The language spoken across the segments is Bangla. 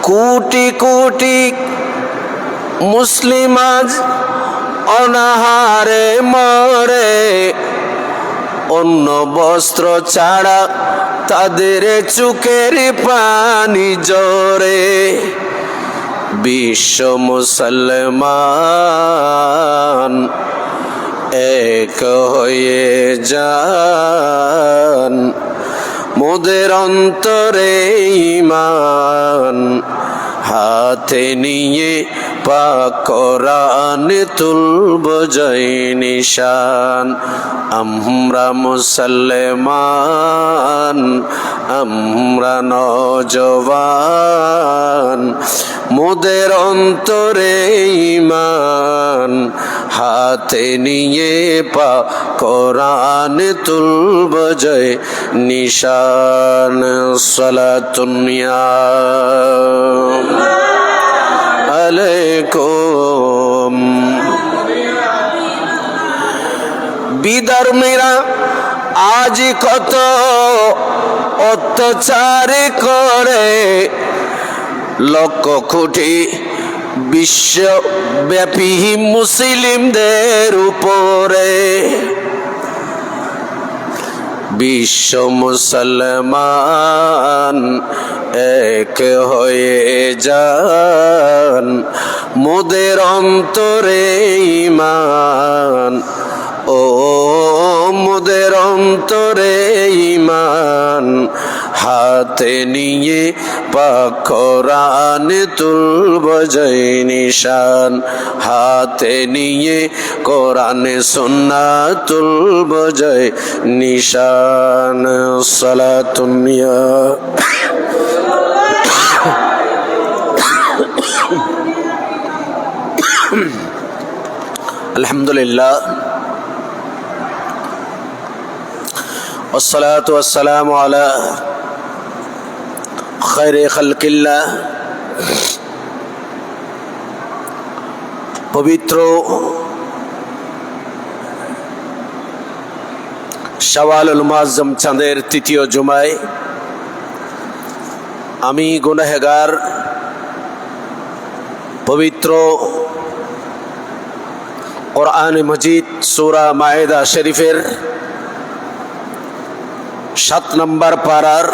কোটি কোটি মুসলিম আজ অনাহারে মরে, অন্য বস্ত্র ছাড়া তাদের চোখের পানি ঝরে। বিশ্ব মুসলমান এক হয়ে যান, মোদের অন্তরে ঈমান হাতে নিয়ে পাক কোরআন তুলব জয় নিশান। আমরা মুসলমান, আমরা নওজওয়ান, মোদের অন্তরে ঈমান হাতে নিয়ে পাক কোরআন তুলব জয় নিশান। সালাতুন ইয়া আলাইকুম। বিধর্মীরা আজ কত অত্যাচার করে, লক্ষ কোটি বিশ্বব্যাপী মুসলিমদের উপরে। বিশ্ব মুসলমান এক হয়ে যান, মোদের অন্তরে ঈমান, ও মোদের অন্তরে ঈমান হাতে নিয়ে পাক কোরআন তুলব জয় নিশান। হাতে নিয়ে কোরআন সুন্নাত তুলব জয় নিশান। সালাতুন ইয়া আলহামদুলিল্লাহ والصلاة والسلام على خير خلق الله। পবিত্র শাওয়ালুল মুআজ্জম চাঁদের তৃতীয় জুমায় আমি গুনাহগার পবিত্র কোরআন মজিদ সূরা মায়েদা শরীফের 7 নম্বর পারার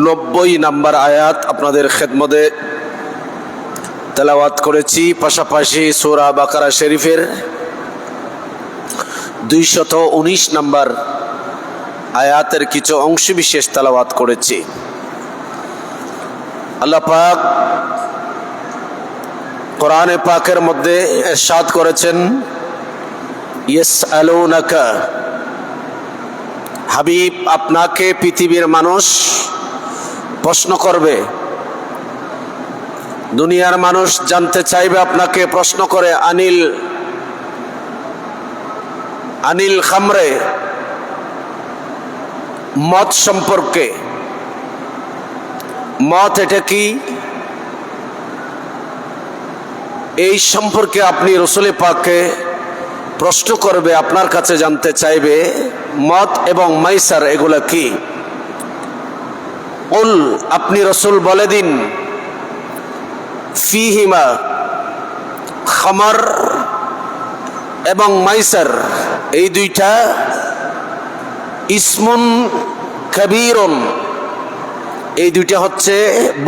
90 নম্বর আয়াত আপনাদের খেদমতে তেলাওয়াত করেছি। পাশাপাশি সূরা বাকারা শরীফের 219 নম্বর আয়াতের কিছু অংশ বিশেষ তেলাওয়াত করেছি। আল্লাহ পাক কোরআনে পাকের মধ্যে ইরশাদ করেছেন, ইয়াসআলুনাকা, হাবিব আপনাকে পৃথিবীর মানুষ প্রশ্ন করবে, দুনিয়ার মানুষ জানতে চাইবে, আপনাকে প্রশ্ন করে আনিল খামরে, মদ সম্পর্কে। মদ এটা কি, এই সম্পর্কে আপনি রাসূল পাককে প্রশ্ন করবে, আপনার কাছে জানতে চাইবে মদ এবং মাইসার এগুলা কি। কুল, আপনি রাসূল বলে দিন, ফিহিমা, খামার এবং মাইসার এই দুইটা, ইসমুন কাবীরুন, এই দুইটা হচ্ছে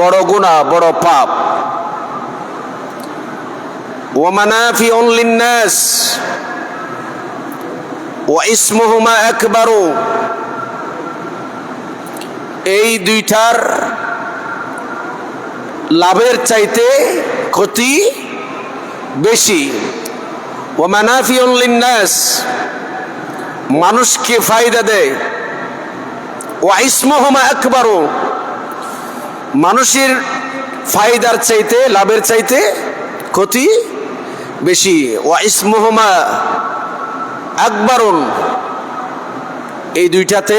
বড় গুনাহ, বড় পাপ। ওয়া মানাফিউন লিন-নাস ওয়া ইসমুহুমা আকবারু, এই দুইটার লাভের চাইতে ক্ষতি বেশি। ওয়া মানাফিউন লিন-নাস, মানুষকে ফায়দা দেয়। ওয়া ইসমুহুমা আকবারু, মানুষের ফায়দার চাইতে, লাভের চাইতে ক্ষতি বেশি। ওয়া ইসমুহুমা আকবারুন, এই দুইটাতে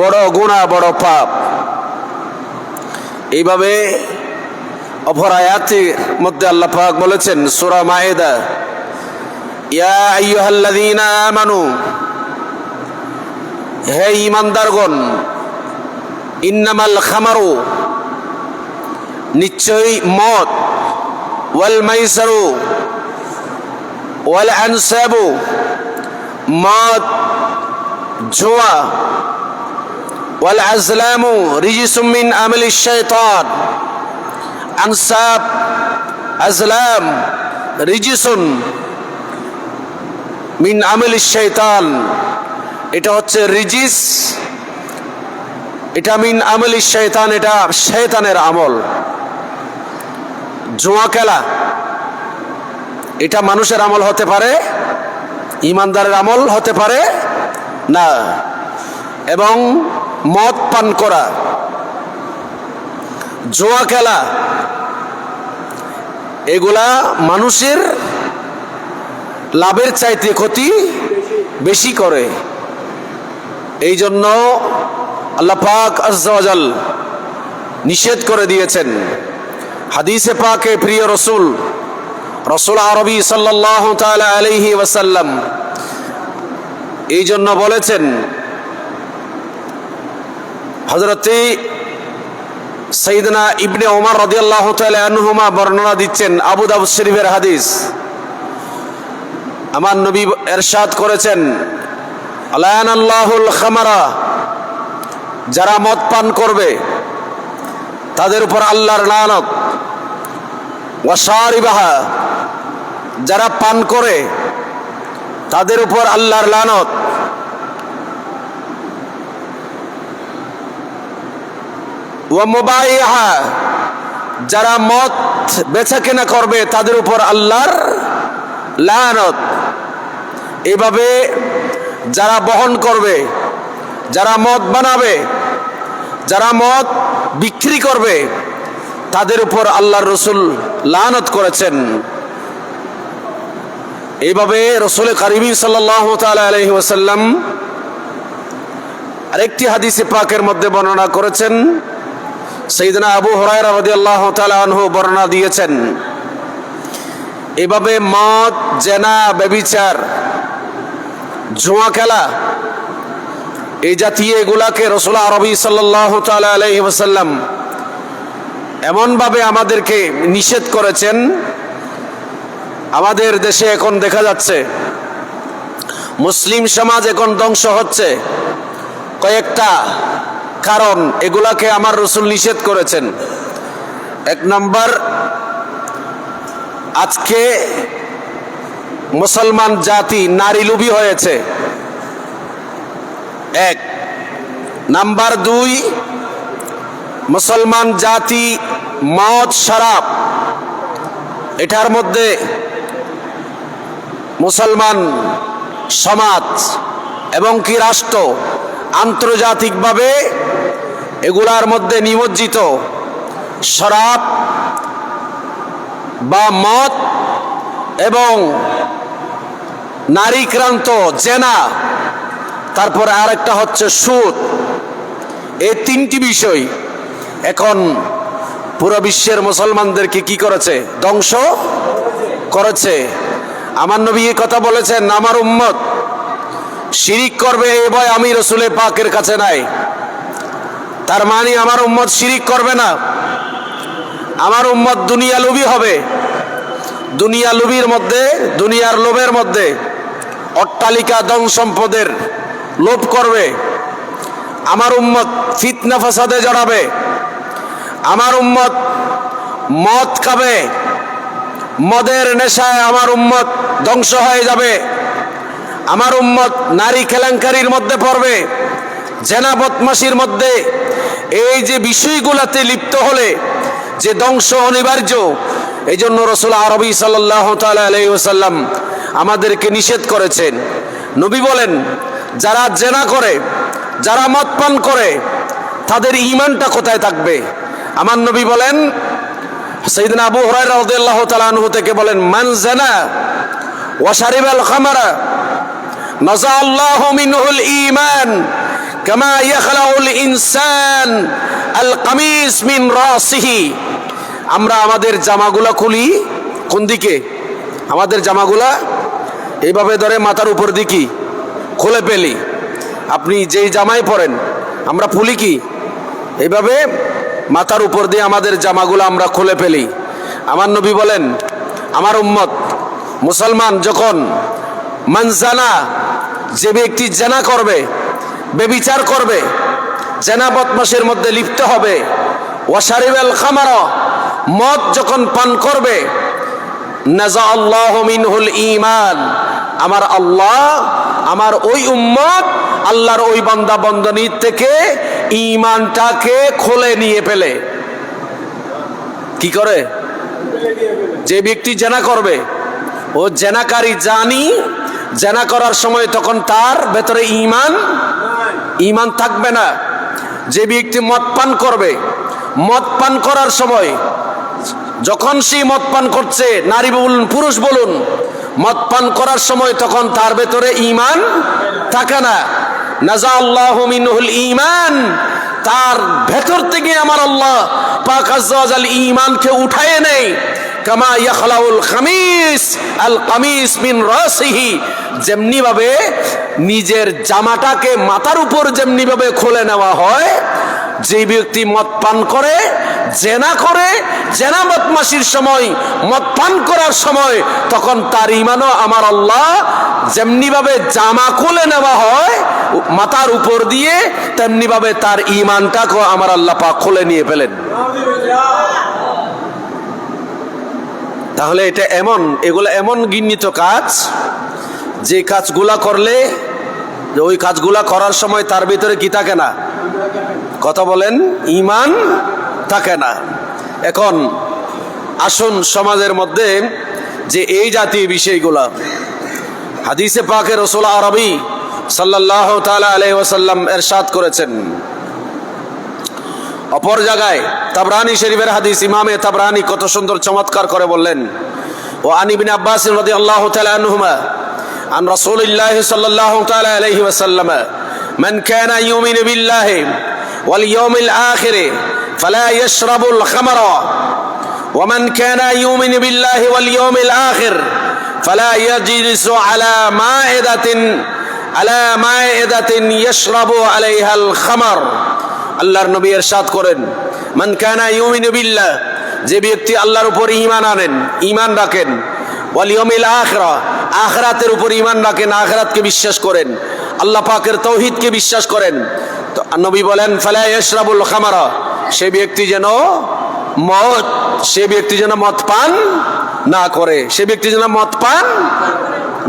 বড় গুনাহ, বড় পাপ। এইভাবে অপর আয়াতের মধ্যে আল্লাহ পাক বলেছেন সূরা মায়েদা, ইয়া আইয়ুহাল্লাযীনা আমানু, হে ঈমানদারগণ, ইন্নামাল খামারু, নিশ্চয়ই মদ, ওয়াল মাইসারু ওয়াল আনসাবু, মদ, জুয়া, ওয়াল আজলামু রিজিসুম মিন আমালিশ শাইতান, আনসাব, আজলাম, রিজিসুন মিন আমালিশ শাইতান, এটা হচ্ছে রিজিস, এটা মিন আমালিশ শাইতান, এটা শয়তানের আমল। জুয়া খেলা এটা মানুষের আমল হতে পারে, ইমানদারের আমল হতে পারে না। এবং মদ পান করা, জুয়া খেলা, এগুলা মানুষের লাভের চাইতে ক্ষতি বেশি করে। এই জন্য আল্লাহ পাক আজ্জা ওয়া জাল নিষেধ করে দিয়েছেন। হাদিসে পাকে প্রিয় রসুল আরবি সাল্লাল্লাহু তাআলা আলাইহি ওয়াসাল্লাম এই জন্য বলেছেন, হযরতে সাইয়েদনা ইবনে ওমর রাদিয়াল্লাহু তাআলা আনহুমা বর্ণনা দিচ্ছেন, আবু দাউদ শরীফের হাদিস। আমার নবী ইরশাদ করেছেন, আলানাল্লাহুল খামারা, যারা মদ পান করবে তাদের উপর আল্লাহর লানত, ওয়াশারিবাহা, যারা পান করে তাদের উপর আল্লাহর লানত, ওয়া মুবাইহা, যারা মদ বেচাকেনা করবে তাদের উপর আল্লাহর লানত। এভাবে যারা বহন করবে, যারা মদ বানাবে, যারা মদ বিক্রি করবে তাদের উপর আল্লাহর রসুল লানত করেছেন। এইভাবে রসুল কারীম সাল্লাল্লাহু তাআলা আলাইহি ওয়াসাল্লাম আরেকটি হাদিসে পাকের মধ্যে বর্ণনা করেছেন। সাইয়েদনা আবু হুরায়রা রাদিয়াল্লাহু তাআলা আনহু বর্ণনা দিয়েছেন, এভাবে মদ, জেনা, ব্যভিচার, জুয়া খেলা, এই জাতীয় এগুলাকে রাসূল আরবি সাল্লাল্লাহু তাআলা আলাইহি ওয়াসাল্লাম এমনভাবে আমাদেরকে নিষেধ করেছেন। আমাদের দেশে এখন দেখা যাচ্ছে মুসলিম সমাজ এখন ধ্বংস হচ্ছে, কয়েকটা কারণ এগুলাকে আমার রাসূল নিষেধ করেছেন। এক নম্বর, আজকে মুসলমান জাতি নারী লোভী হয়েছে। এক নাম্বার, দুই, মুসলমান জাতি মদ, শরাব, এটার মধ্যে মুসলমান সমাজ এবং কি রাষ্ট্র আন্তর্জাতিকভাবে এগুলার মধ্যে নিমজ্জিত। শরাব বা মদ এবং নারীক্রান্ত জেনা, তারপরে আরেকটা হচ্ছে সুদ। এই তিনটি বিষয় এখন পুরো বিশ্বের মুসলমানদেরকে কি করেছে? ধ্বংস করেছে। আমার নবী এই কথা বলেছেন, আমার উম্মত শিরিক করবে এই ভয় আমি রাসূলের পাকের কাছে নাই। তার মানে আমার উম্মত শিরিক করবে না, আমার উম্মত দুনিয়া লোভী হবে। দুনিয়া লোভীর মধ্যে, দুনিয়ার লোভের মধ্যে অট্টালিকা, ধন সম্পদের লোভ করবে। আমার উম্মত ফিতনা ফাসাদে জড়াবে। আমার উম্মত মদ খাবে, মদের নেশায় আমার উম্মত ধ্বংস হয়ে যাবে। আমার উম্মত নারী কেলেঙ্কারির মধ্যে পড়বে, জেনা বদমাশির মধ্যে। এই যে বিষয়গুলোতে লিপ্ত হলে যে ধ্বংস অনিবার্য, এই জন্য রাসূল আরবি সাল্লাল্লাহু তাআলা আলাইহি ওয়াসাল্লাম আমাদেরকে নিষেধ করেছেন। নবী বলেন, যারা জেনা করে, যারা মদ পান করে, তাদের ঈমানটা কোথায় থাকবে? আমার নবী বলেন, সাইয়েদনা আবু হুরায়রা রাদিয়াল্লাহু তাআলা আনহু থেকে বলেন, মান জানা ওয়া শারিবাল খামারা নাযা আল্লাহু মিনহুল ঈমান কামা ইয়াখলাউল ইনসান আল কামিস মিন রাসিহি। আমরা আমাদের জামাগুলা খুলি কোন দিকে? আমাদের জামাগুলা এইভাবে ধরে মাথার উপর দিকে খুলে ফেলি। আপনি যেই জামাই পরেন, আমরা ফুলি কি এইভাবে মাথার উপর দিয়ে আমাদের জামাগুলো আমরা খুলে ফেলি। আমার নবী বলেন, আমার উম্মত মুসলমান যখন মানজানা, যে ব্যক্তি জেনা করবে, বেবিচার করবে, জেনা বদমাশের মধ্যে লিপ্ত হবে, ওয়াশারিবাল খামার, মদ যখন পান করবে, নাজা আল্লাহু মিনহুল ঈমান, আমার আল্লাহ আমার ওই উম্মত আল্লাহর ওই বান্দা বন্দনী থেকে ঈমানটাকে খুলে নিয়ে ফেলে। কি করে? যে ব্যক্তি জেনা করবে, ও জেনাকারী জানি, জেনা করার সময় তখন তার ভেতরে ঈমান থাকবে না। যে ব্যক্তি মদ পান করবে, মদ পান করার সময় যখন সে মদ পান করছে, নারী বলুন পুরুষ বলুন, মদ পান করার সময় তখন তার ভেতরে ঈমান থাকে না। নাজা আল্লাহু মিনহুল ঈমান, তার ভেতর থেকে আমার আল্লাহ পাক আযজা ওয়া জাল ঈমানকে উঠায় নেয়। কামা ইয়াখলাউল খামিস আল কামিস মিন রাসিহি, যেমনি ভাবে নিজের জামাটাকে মাথার উপর যেমনি ভাবে খুলে নেওয়া হয়, যে ব্যক্তি মদ পান করে, জেনা করে, জেনা বদমাশির সময়, মদ পান করার সময়, তখন তার ঈমানও আমার আল্লাহ যেমনি ভাবে জামা খুলে নেওয়া হয় মাথার উপর দিয়ে, তেমনি ভাবে তার ঈমানটাকে আমার আল্লাহ পাক খুলে নিয়ে ফেলেন। তাহলে এটা এমন, এগুলো এমন ঘৃণিত কাজ, যে কাজগুলা করলে, ওই কাজগুলা করার সময় তার ভিতরে কি থাকে না? কথা বলেন, ঈমান থাকে না। এখন আসুন সমাজের মধ্যে যে এই জাতীয় বিষয়গুলা, হাদিসে পাকে রাসূল আরবি সাল্লাল্লাহু তাআলা আলাইহি ওয়াসাল্লাম ইরশাদ করেছেন। অপর জায়গায় তাবরানী শরীফের হাদিস, ইমামে তাবরানী কত সুন্দর চমৎকার করে বললেন, ও আন ইবনে আব্বাস রাদিয়াল্লাহু তাআলা আনহুমা আন রাসূলিল্লাহ সাল্লাল্লাহু তাআলা আলাইহি ওয়াসাল্লাম, মান কানা ইউমিনু বিল্লাহি ওয়াল ইয়াউমিল আখির ফালা ইয়াশরাবুল খামরা ওয়া মান কানা ইউমিনু বিল্লাহি ওয়াল ইয়াউমিল আখির ফালা ইয়াজলিসু আলা মা'iদাতিন ইয়াশরাবু আলাইহাল খামর। আল্লাহর নবী ইরশাদ করেন, মান কানা ইউমিনু বিল্লাহ, যে ব্যক্তি আল্লাহর উপর ঈমান আনেন, ঈমান রাখেন, ওয়াল ইয়াউমিল আখির, আখিরাতের উপর ঈমান রাখেন, আখিরাতকে বিশ্বাস করেন, আল্লাহ পাকের তাওহীদকে বিশ্বাস করেন, তো নবী বলেন ফালা ইয়াশরাবুল খামরা, সে ব্যক্তি যেন মদ পান না করে, সে ব্যক্তি যেন মদ পান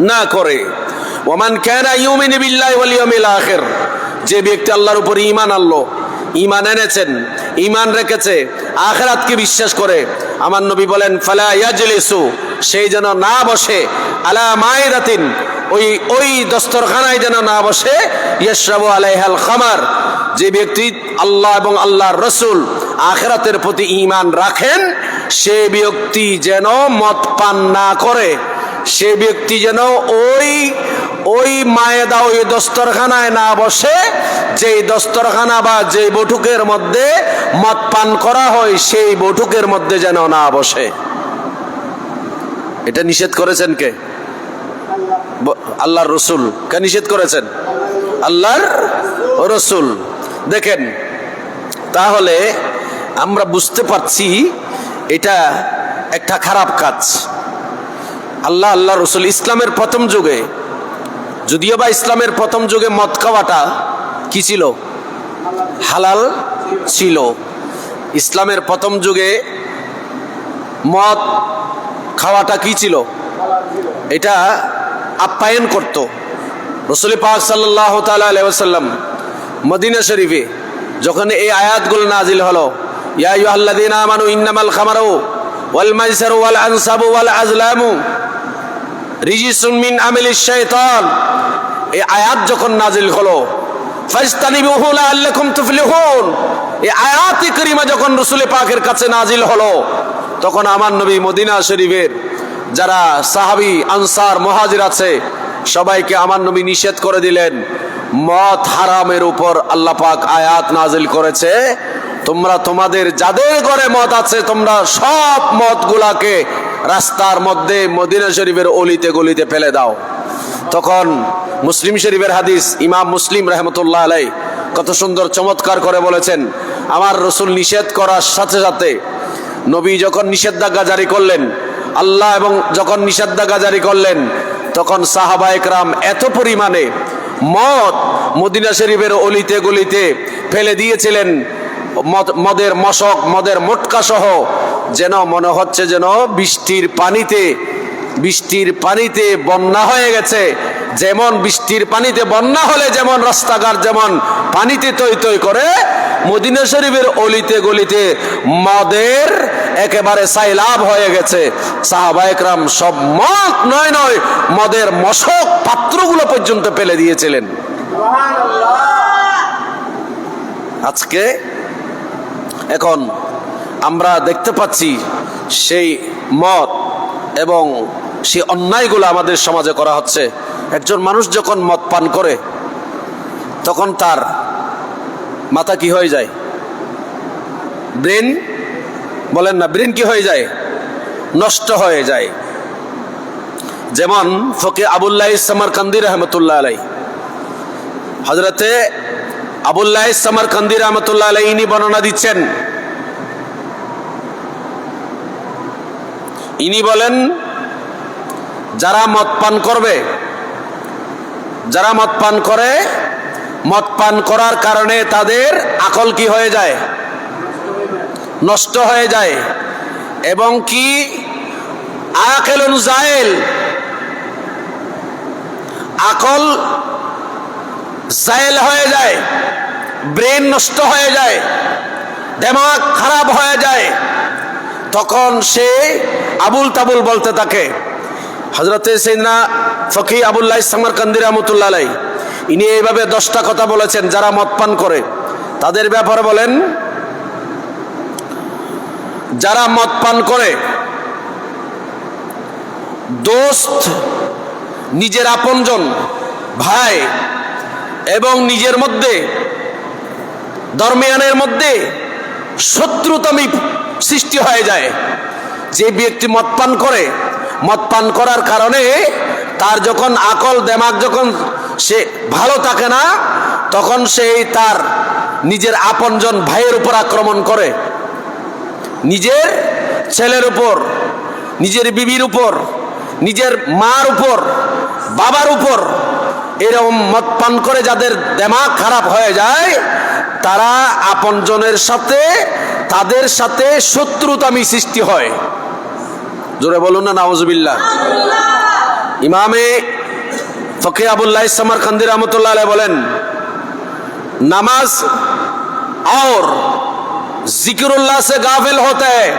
না করে। ওমান কানা ইউমিনু বিল্লাহি ওয়াল ইয়াউমিল আখির, যে ব্যক্তি আল্লাহর উপর ঈমান আনলো, ঈমান এনেছেন, ঈমান রেখেছে, আখিরাতকে বিশ্বাস করে, আমার নবী বলেন ফালা ইয়াজলিসু, সেই যেন না বসে, আলা মাইদাতিন, ওই দস্তরখানায় যেন না বসে, ইয়াশরাবু আলাইহাল খামার, যে ব্যক্তি আল্লাহ এবং আল্লাহর রাসূল আখিরাতের প্রতি ঈমান রাখেন, সে ব্যক্তি যেন মদ পান না করে, সে ব্যক্তি যেন ওই মায়েদা, ওই দস্তরখানায় না বসে, যেই দস্তরখানা বা যে বৈঠকের মধ্যে মদ পান করা হয়, সেই বৈঠকের মধ্যে যেন না বসে। এটা নিষেধ করেছেন কে? আল্লাহর রাসূল। কে নিষেধ করেছেন? আল্লাহর রাসূল। দেখেন, তাহলে আমরা বুঝতে পারছি এটা একটা খারাপ কাজ। আল্লাহ রাসূল ইসলামের প্রথম যুগে, যদিও বা ইসলামের প্রথম যুগে মদ খাওয়াটা কি ছিল? হালাল ছিল। ইসলামের প্রথম যুগে মদ খাওয়াটা কি ছিল? এটা আপ্যায়ন করত। রাসূল পাক সাল্লাল্লাহু তাআলা আলাইহি ওয়াসাল্লাম মদিনা শরীফে যখন এই আয়াতগুলো নাজিল হলো, ইয়া আইয়ুহাল্লাযীনা আমানু ইন্নামাল খামরু ওয়াল মাইসিরু ওয়াল আনসাবু ওয়াল আজলামু রিজিসুম মিন আমালিশ শাইতান, এই আয়াত যখন নাজিল হলো, ফাজতানিবুহু লাআল্লাকুম তুফলিহুন, এই আয়াত কারীমা যখন রাসূল পাকের কাছে নাজিল হলো, তখন আমার নবী মদিনা শরীফের যারা সাহাবী, আনসার, মুহাজির আছে, সবাইকে আমার নবী নিষেধ করে দিলেন। মদ হারামের উপর আল্লাহ পাক আয়াত নাজিল করেছে, তোমরা তোমাদের যাদের ঘরে মদ আছে, তোমরা সব মদগুলাকে রাস্তার মধ্যে মদিনা শরীফের অলিতে গলিতে ফেলে দাও। তখন মুসলিম শরীফের হাদিস, ইমাম মুসলিম রাহমাতুল্লাহ আলাইহি কত সুন্দর চমৎকার করে বলেছেন, আমার রসুল নিষেধ করার সাথে সাথে নবী যখন নিষেধাজ্ঞা জারি করলেন, আল্লাহ এবং যখন নিষেধাজ্ঞা জারি করলেন, তখন সাহাবায়ে কেরাম এত পরিমাণে মদ মদিনা শরীফের অলিতে গলিতে ফেলে দিয়েছিলেন, মদের মশক, মদের মোটকা সহ, যেন মনে হচ্ছে যেন বৃষ্টির পানিতে বন্যা হয়ে গেছে। যেমন বৃষ্টির পানিতে বন্যা হলে যেমন রাস্তাঘাট যেমন পানিতে তৈ তৈ করে, মদিনা শরীফের অলিতে গলিতে মদের একেবারে সাইলাব হয়ে গেছে। সাহাবায়ে কেরাম সব মদ নয় মদের মশক পাত্রগুলো পর্যন্ত ফেলে দিয়েছিলেন। আজকে এখন আমরা দেখতে পাচ্ছি সেই মদ এবং সেই অন্যায়গুলো আমাদের সমাজে করা হচ্ছে। একজন মানুষ যখন মদ পান করে তখন তার মাথা কি হয়ে যায়? ব্রেন, বলেন না, ব্রেন কি হয়ে যায়? নষ্ট হয়ে যায়। যেমন ফকি আবুল্লাহ সামারকান্দি রহমতুল্লাহ আলাই, হযরতে আবুল্লাহ সামারকান্দি রহমতুল্লাহ আলাই ইনি বর্ণনা দিচ্ছেন, ইনি বলেন যারা মদ পান করবে, যারা মদ পান করে, মদ পান করার কারণে তাদের আকল কি হয়ে যায়? নষ্ট হয়ে যায়। এবং কি আকেলুন জাইল, আকল জাইল হয়ে যায়, ব্রেন নষ্ট হয়ে যায়, দিমাগ খারাপ হয়ে যায়। তখন সে আবুল তাবুল বলতে থাকে। হযরতে সাইয়েদনা ফকি আবুল্লাহ সামারকান্দি রাহমাতুল্লাহ আলাইহি ইনি এইভাবে 10টা কথা বলেছেন যারা মদ পান করে তাদের ব্যাপারে। বলেন, যারা মদ পান করে, দোস্ত, নিজের আপনজন, ভাই এবং নিজের মধ্যে, দরমিয়ানের মধ্যে শত্রুতামি সৃষ্টি হয়ে যায়। যে ব্যক্তি মদ পান করে, মদ পান করার কারণে তার যখন আকল দেমাগ যখন সে ভালো থাকে না, তখন সেই তার নিজের আপনজন ভাইয়ের উপর আক্রমণ করে, নিজের ছেলের উপর, নিজের বিবির উপর, নিজের মার উপর, বাবার উপর। এরকম মদ পান করে যাদের দেমাগ খারাপ হয়ে যায়, তারা আপনজনের সাথে, তাদের সাথে শত্রুতামি সৃষ্টি হয়। জোরে বলুন না নাউজুবিল্লাহ। ইমামে ফকি আবুল্লাহ সামারকান্দি रहमतुल्लाह अलैह বলেন, नमाज और जिक्रुल्लाह से गाफिल होते हैं।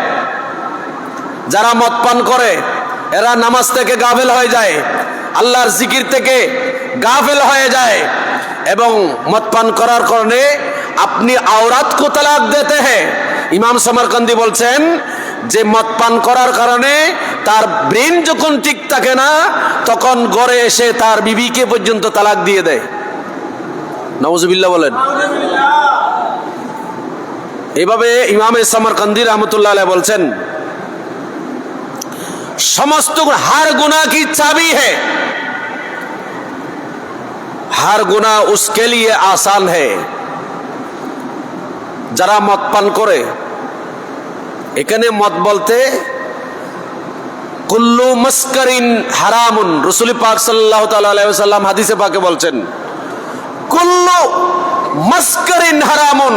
যারা মদ পান করে এরা নামাজ থেকে গাফিল হয়ে যায়, আল্লাহর জিকির থেকে গাফিল হয়ে যায়। এবং মদ পান করার কারণে আপনি আওরাত কো তালাক দেতে हैं। ইমাম সামারকান্দি বলছেন যে মদ পান করার কারণে তার ব্রেন যখন ঠিক থাকে না, তখন ঘরে এসে তার বিবিকে পর্যন্ত তালাক দিয়ে দেয়। নাউজুবিল্লাহ বলেন। এইভাবে ইমামে সামারকান্দি रहमतुल्लाह अलैह বলছেন, समस्त हर गुनाह की चाबी है, हर गुनाह उसके लिए आसान है। যারা মদ পান করে, এখানে মদ বলতে কুল্লু মাসকারিন হারামুন, রাসূল পাক সাল্লাল্লাহু তাআলা আলাইহি ওয়াসাল্লাম হাদিসে পাকে বলছেন, কুল্লু মাসকারিন হারামুন,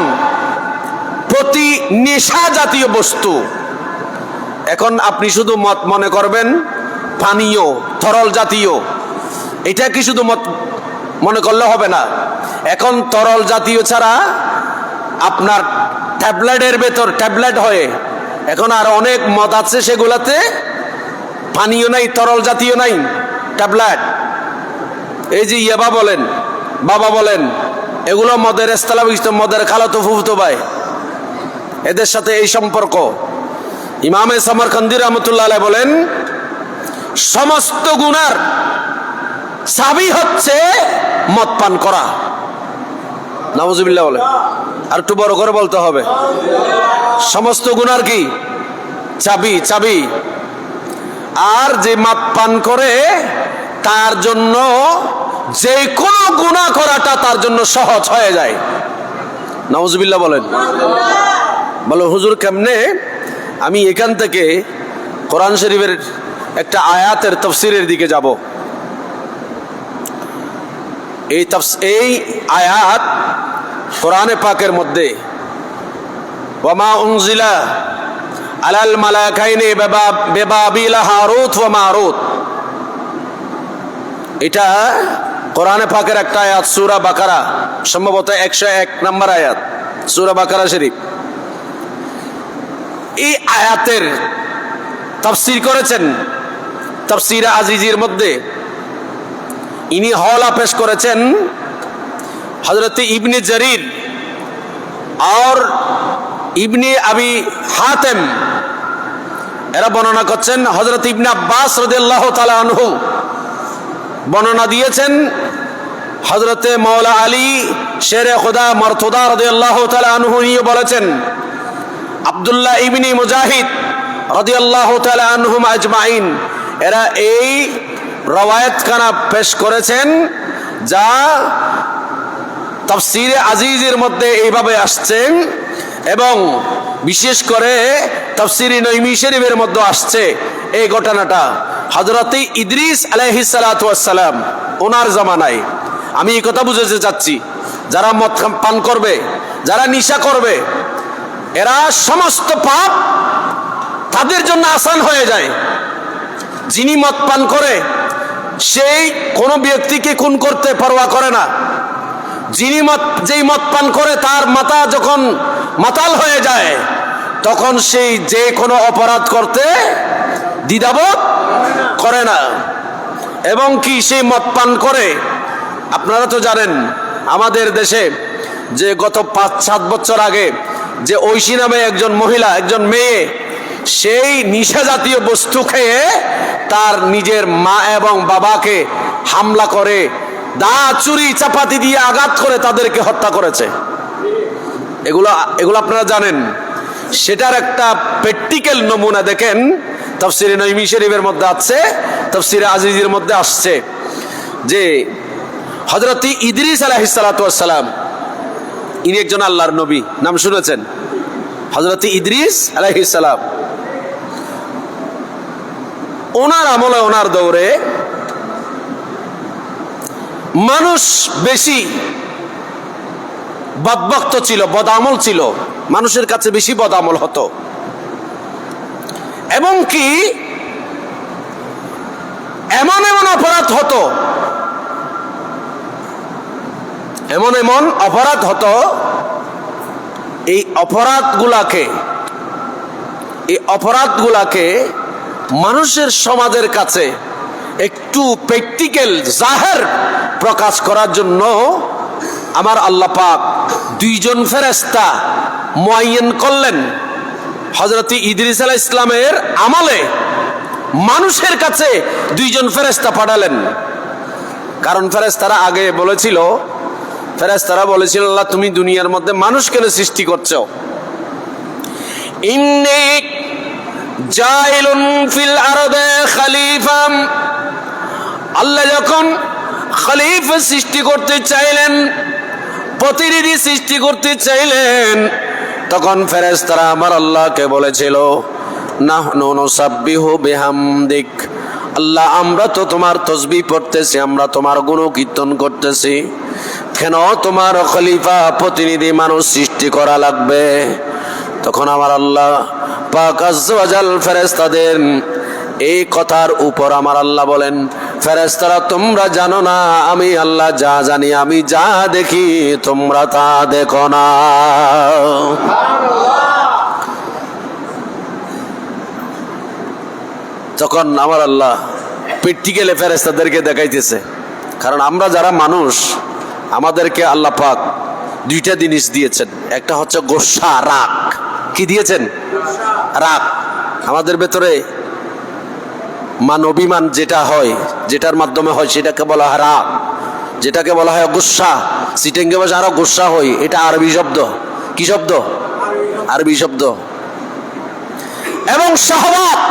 প্রতি নেশা জাতীয় বস্তু। এখন আপনি শুধু মদ মনে করবেন পানীয়, তরল জাতীয়, এটা কি শুধু মদ মনে করলে হবে না। এখন তরল জাতীয় ছাড়া আপনার ট্যাবলেটের ভেতর ট্যাবলেট হয়ে এখন আর অনেক মদ আছে, সেগুলাতে পানীয় নাই, তরল জাতীয় নাই, ট্যাবলেট। এই যে ইয়াবা বলেন, বাবা বলেন, এগুলো মদের ইস্তেলাহ, মদের খালাতো ফুফুতো ভাই, এদের সাথে এই সম্পর্ক। ইমামে সামারকান্দি रहमतुल्लाह अलैह বলেন, সমস্ত গুনার চাবি হচ্ছে মদ পান করা। নাউজুবিল্লাহ বলে, আর একটু বড় করে বলতে হবে, সমস্ত গুনার কি চাবি, চাবি। আর যে মদ পান করে তার জন্য যে কোনো গুনাহ করাটা তার জন্য সহজ হয়ে যায়। নাউজুবিল্লাহ বলেন। বলো হুজুর কেমনে আমি এখান থেকে কোরআন শরীফের একটা আয়াতের তাফসীরের দিকে যাব? এই আয়াত কোরআনে পাকের মধ্যে ওয়ামা উনজিলা আলাল মালাকাইনি বিবাবিল হারুত ওয়া মারুত, এটা কোরআনে পাকের একটা আয়াত, সূরা বাকারা, সম্ভবত 101 নম্বর আয়াত, সূরা বাকারা শরীফ। এই আয়াতের তাফসীর করেছেন তাফসীরে আজিজের মধ্যে, ইনি হওয়ালা পেশ করেছেন হযরত ইবনে জারির আর ইবনে আবি হাতেম, এরা বর্ণনা করছেন। হযরত ইবনে আব্বাস রাদিয়াল্লাহু তাআলা আনহু বর্ণনা দিয়েছেন। হযরতে মাওলা আলী শেরে খুদা মারতুদা রাদিয়াল্লাহু তাআলা আনহু বলেছেন। আব্দুল্লাহ ইবনে মুজাহিদ রাদিয়াল্লাহু তাআলা আনহুম আজমাইন, এরা এই রওয়ায়াত খানা পেশ করেছেন, যা তাফসীরে আজিজের মধ্যে এইভাবে আসছেন এবং বিশেষ করে তাফসীরে নঈমী শরীফের মধ্যে আসছে। এই ঘটনাটা হযরত ইদ্রিস আলাইহিস সালাতু ওয়াস সালাম ওনার জামানায়। আমি এই কথা বুঝাতে চাচ্ছি, যারা মদ পান করবে, যারা নেশা করবে, এরা সমস্ত পাপ তাদের জন্য আসান হয়ে যায়। যিনি মদ পান করে সেই কোনো ব্যক্তিকে খুন করতে পরোয়া করে না। যেই মদ পান করে তার মাথা যখন মাতাল হয়ে যায়, তখন সেই যে কোনো অপরাধ করতে দ্বিধাবোধ করে না। এবং কি সেই মদ পান করে, আপনারা তো জানেন আমাদের দেশে যে গত 5-7 বছর আগে যে ঐশী নামে একজন মহিলা, একজন মেয়ে, সেই নিশা জাতীয় বস্তু খেয়ে তার নিজের মা এবং বাবাকে হামলা করে, দা চুরি চাপাতি দিয়ে আঘাত করে তাদেরকে হত্যা করেছে। এগুলো আপনারা জানেন। সেটার একটা প্র্যাকটিক্যাল নমুনা দেখেন তাফসীরে নঈমী শরীফের মধ্যে আছে, তাফসীরে আজিজের মধ্যে আসছে যে হযরত ইদ্রিস আলাইহিস সালাতু ওয়াস সালাম, ইনি একজন আল্লাহর নবী, নাম শুনেছেন হযরত ইদ্রিস আলাইহিস সালাম। ওনার আমলে, ওনার দৌরে মানুষ বেশি বদভক্ত ছিল, বদামল ছিল, মানুষের কাছে বেশি বদামল হতো। এবং কি এমন এমন অপরাধ হতো, এমন এমন অপরাধ হতো, এই অপরাধগুলাকে মানুষের সমাজের কাছে একটু প্র্যাকটিক্যাল জাহের প্রকাশ করার জন্য আমার আল্লাহ পাক 2জন ফেরেশতা মুআয়্যান করলেন। হযরত ইদ্রিস আলাইহিস সালামের আমলে মানুষের কাছে 2জন ফেরেশতা পাঠালেন। কারণ ফেরেশতারা আগে বলেছিল, আল্লাহ তুমি দুনিয়ার মধ্যে মানুষ কেন সৃষ্টি করছো? ইন্নী জাইলুন ফিল আরদে খলিফা, আল্লাহ যখন খলিফা সৃষ্টি করতে চাইলেন, প্রতিনিধি সৃষ্টি করতে চাইলেন, তখন ফেরেশতারা আমার আল্লাহকে বলেছিল, নাহনু নুসাব্বিহু বিহামদিক, আল্লাহ আমরা তো তোমার তাসবিহ পড়তেছি, আমরা তোমার গুণকীর্তন করতেছি, কেন তোমার খলিফা প্রতিনিধি মানুষ সৃষ্টি করা লাগবে? তখন আমার আল্লাহ পাক আযজা ওয়া জাল ফেরেশতাদের এই কথার উপর আমার আল্লাহ বলেন, ফেরেশতারা তোমরা জানো না আমি আল্লাহ যা জানি, আমি যা দেখি তোমরা তা দেখো না। তখন আমার আল্লাহ প্র্যাকটিক্যালি ফেরেশতাদেরকে দেখাইতেছে। কারণ আমরা যারা মানুষ, আমাদেরকে আল্লাহ পাক 2টা জিনিস দিয়েছেন। একটা হচ্ছে গোসা, রাগ। কি দিয়েছেন? রাগ। আমাদের ভেতরে অভিমান যেটা হয়, যেটার মাধ্যমে হয়, সেটাকে বলা হয় রাগ, যেটাকে বলা হয় গুসা। সিটেঙ্গে ভাষা আরো গুসা হয়, এটা আরবি শব্দ। কি শব্দ? আরবি শব্দ। এবং শাহওয়াত,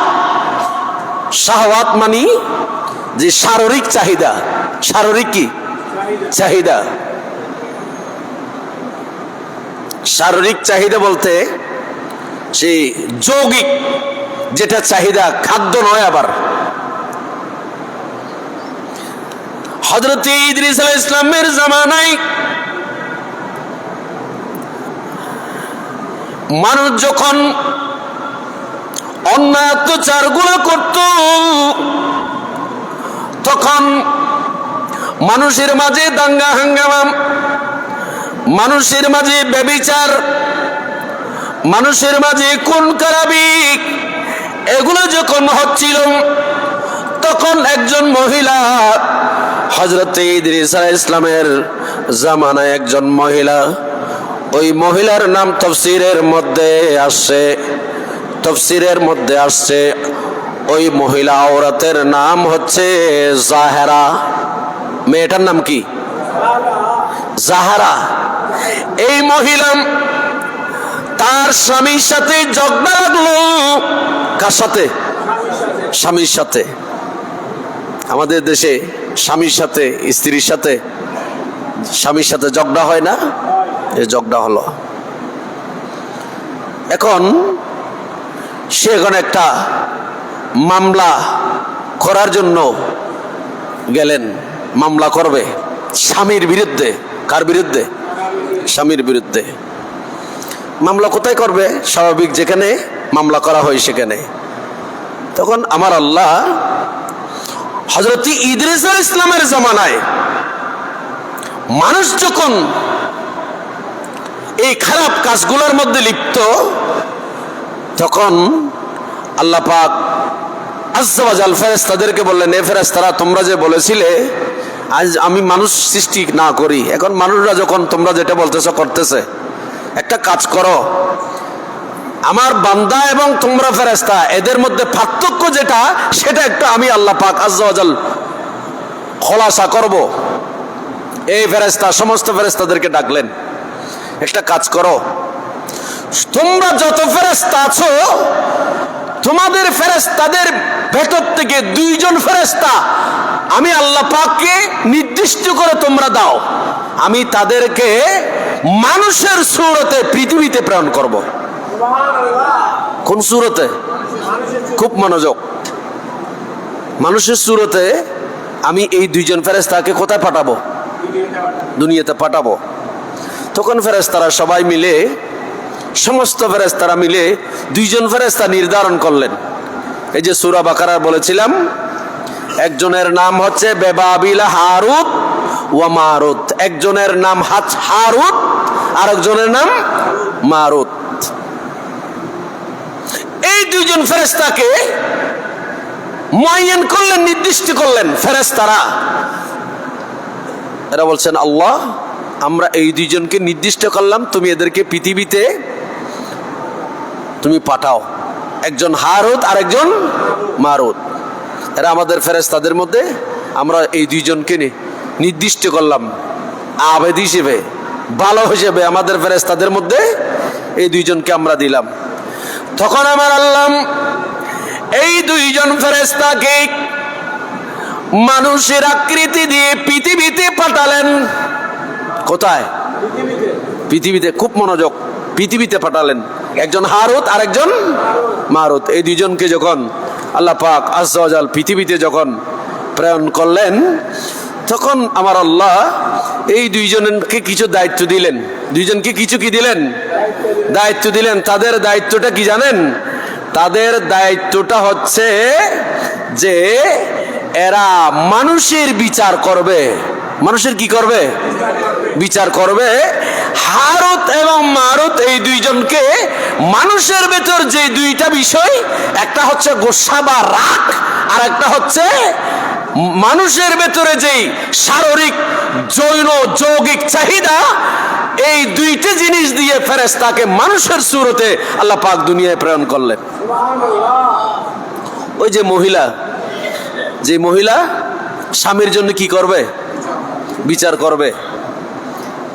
শাহওয়াত মানে যে শারীরিক চাহিদা, শারীরিক কি চাহিদা। শারীরিক চাহিদা বলতে সেই যৌগিক যেটা চাহিদা, খাদ্য নয়। আবার হযরত ইদ্রিস আলাইহিস সালামের জামানায় মানুষ যখন অন্যায় অত্যাচার গুলো করত, তখন মানুষের মাঝে দাঙ্গা হাঙ্গামা, মানুষের মাঝে ব্যভিচার, মানুষের মাঝে খুন খারাপি, এগুলো যখন হচ্ছিল, তখন একজন মহিলা, হযরত ইদ্রিস আলাইহিস সালামের জামানায় একজন মহিলা, ওই মহিলার নাম তাফসীরের মধ্যে আসছে, ওই মহিলা আওরাতের নাম হচ্ছে জাহেরা। মেয়েটার নাম কি? জাহেরা। এই মহিলা তার স্বামীর সাথে ঝগড়া লাগলো। কার সাথে? স্বামীর সাথে। আমাদের দেশে স্বামীর সাথে, স্ত্রীর সাথে, স্বামীর সাথে ঝগড়া হয় না? এই ঝগড়া হলো। এখন সে এখন একটা মামলা করার জন্য গেলেন, মামলা করবে স্বামীর বিরুদ্ধে। কার বিরুদ্ধে? স্বামীর বিরুদ্ধে। মামলা কোথায় করবে? স্বাভাবিক যেখানে মামলা করা হয় সেখানে। তখন আমার আল্লাহ হযরত ইদ্রিস আলাইহিস সালামের জামানায় মানুষ যখন এই খারাপ কাজগুলোর মধ্যে লিপ্ত, তখন আল্লাহ পাক আজ্জা ওয়া জাল ফেরেশতাদেরকে বললেন, এ ফেরেশতারা, তোমরা যে বলেছিলে আজ আমি মানুষ সৃষ্টি না করি, এখন মানুষরা যখন তোমরা যেটা বলতেছো করতেছে, একটা কাজ করো, আমার বান্দা এবং তোমরা ফেরেশতা এদের মধ্যে পার্থক্য যেটা, সেটা একটু আমি আল্লাহ পাক আজ্জা ওয়া জাল খোলাসা করব। এই ফেরেশতা সমস্ত ফেরেশতাদেরকে ডাকলেন, একটা কাজ করো, তোমরা যত ফেরেশতা আছো, তোমাদের ফেরেশতাদের ভেতর থেকে 2 জন ফেরেশতা আমি আল্লাহ পাককে নির্দিষ্ট করে তোমরা দাও, আমি তাদেরকে মানুষের সূরতে পৃথিবীতে প্রেরণ করব। কোন সূরতে? খুব মনোযোগ। মানুষের সূরতে আমি এই 2 জন ফেরেশতাকে কোথায় পাঠাবো? দুনিয়াতে পাঠাবো। তখন ফেরেশতারা সবাই মিলে, সমস্ত ফেরেশতারা মিলে 2 জন ফেরেশতা নির্ধারণ করলেন। এই যে সূরা বাকারা বলেছিলাম, একজনের নাম হচ্ছে বেবাবিল হারুত ওয়া মারুত, একজনের নাম হারুত আর একজনের নাম মারুত। এই 2 জন ফেরেশতাকে মুআয়্যান করলেন, নির্দিষ্ট করলেন ফেরেশতারা। এরা বলছেন, আল্লাহ আমরা এই 2 জনকে নির্দিষ্ট করলাম, তুমি এদেরকে পৃথিবীতে তুমি পাঠাও, একজন হারুত আর একজন মারুত। এরা আমাদের ফেরেশতাদের মধ্যে, আমরা এই 2 জনকে নির্দিষ্ট করলাম আবেদ হিসেবে, ভালো হিসেবে, আমাদের ফেরেশতাদের মধ্যে এই 2 জনকে আমরা দিলাম। তখন আমার আল্লাহ এই 2 জন ফেরেশতাকে মানুষের আকৃতি দিয়ে পৃথিবীতে পাঠালেন। কোথায়? পৃথিবীতে। খুব মনোযোগ। পৃথিবীতে পাঠালেন, একজন হারুত আর একজন মারুত। এই 2 জনকে যখন আল্লাহ পাক আজ্জা ওয়া জাল পৃথিবীতে যখন প্রেরণ করলেন, তখন আমার আল্লাহ এই 2 জনকে কিছু দায়িত্ব দিলেন। 2 জনকে কিছু কি দিলেন? দায়িত্ব দিলেন। তাদের দায়িত্বটা কি জানেন? তাদের দায়িত্বটা হচ্ছে যে এরা মানুষের বিচার করবে। মানুষের কি করবে? বিচার করবে। হারুত এবং মারুত এই 2 জনকে মানুষের ভেতর যে 2টা বিষয়, একটা হচ্ছে গোসা বা রাগ, আর একটা হচ্ছে মানুষের ভেতরে যেই শারীরিক যৌগিক চাহিদা, এই 2টা জিনিস দিয়ে ফেরেশতাকে মানুষের সূরতে আল্লাহ পাক দুনিয়ায় প্রেরণ করলেন। ওই যে মহিলা স্বামীর জন্য কি করবে? বিচার করবে।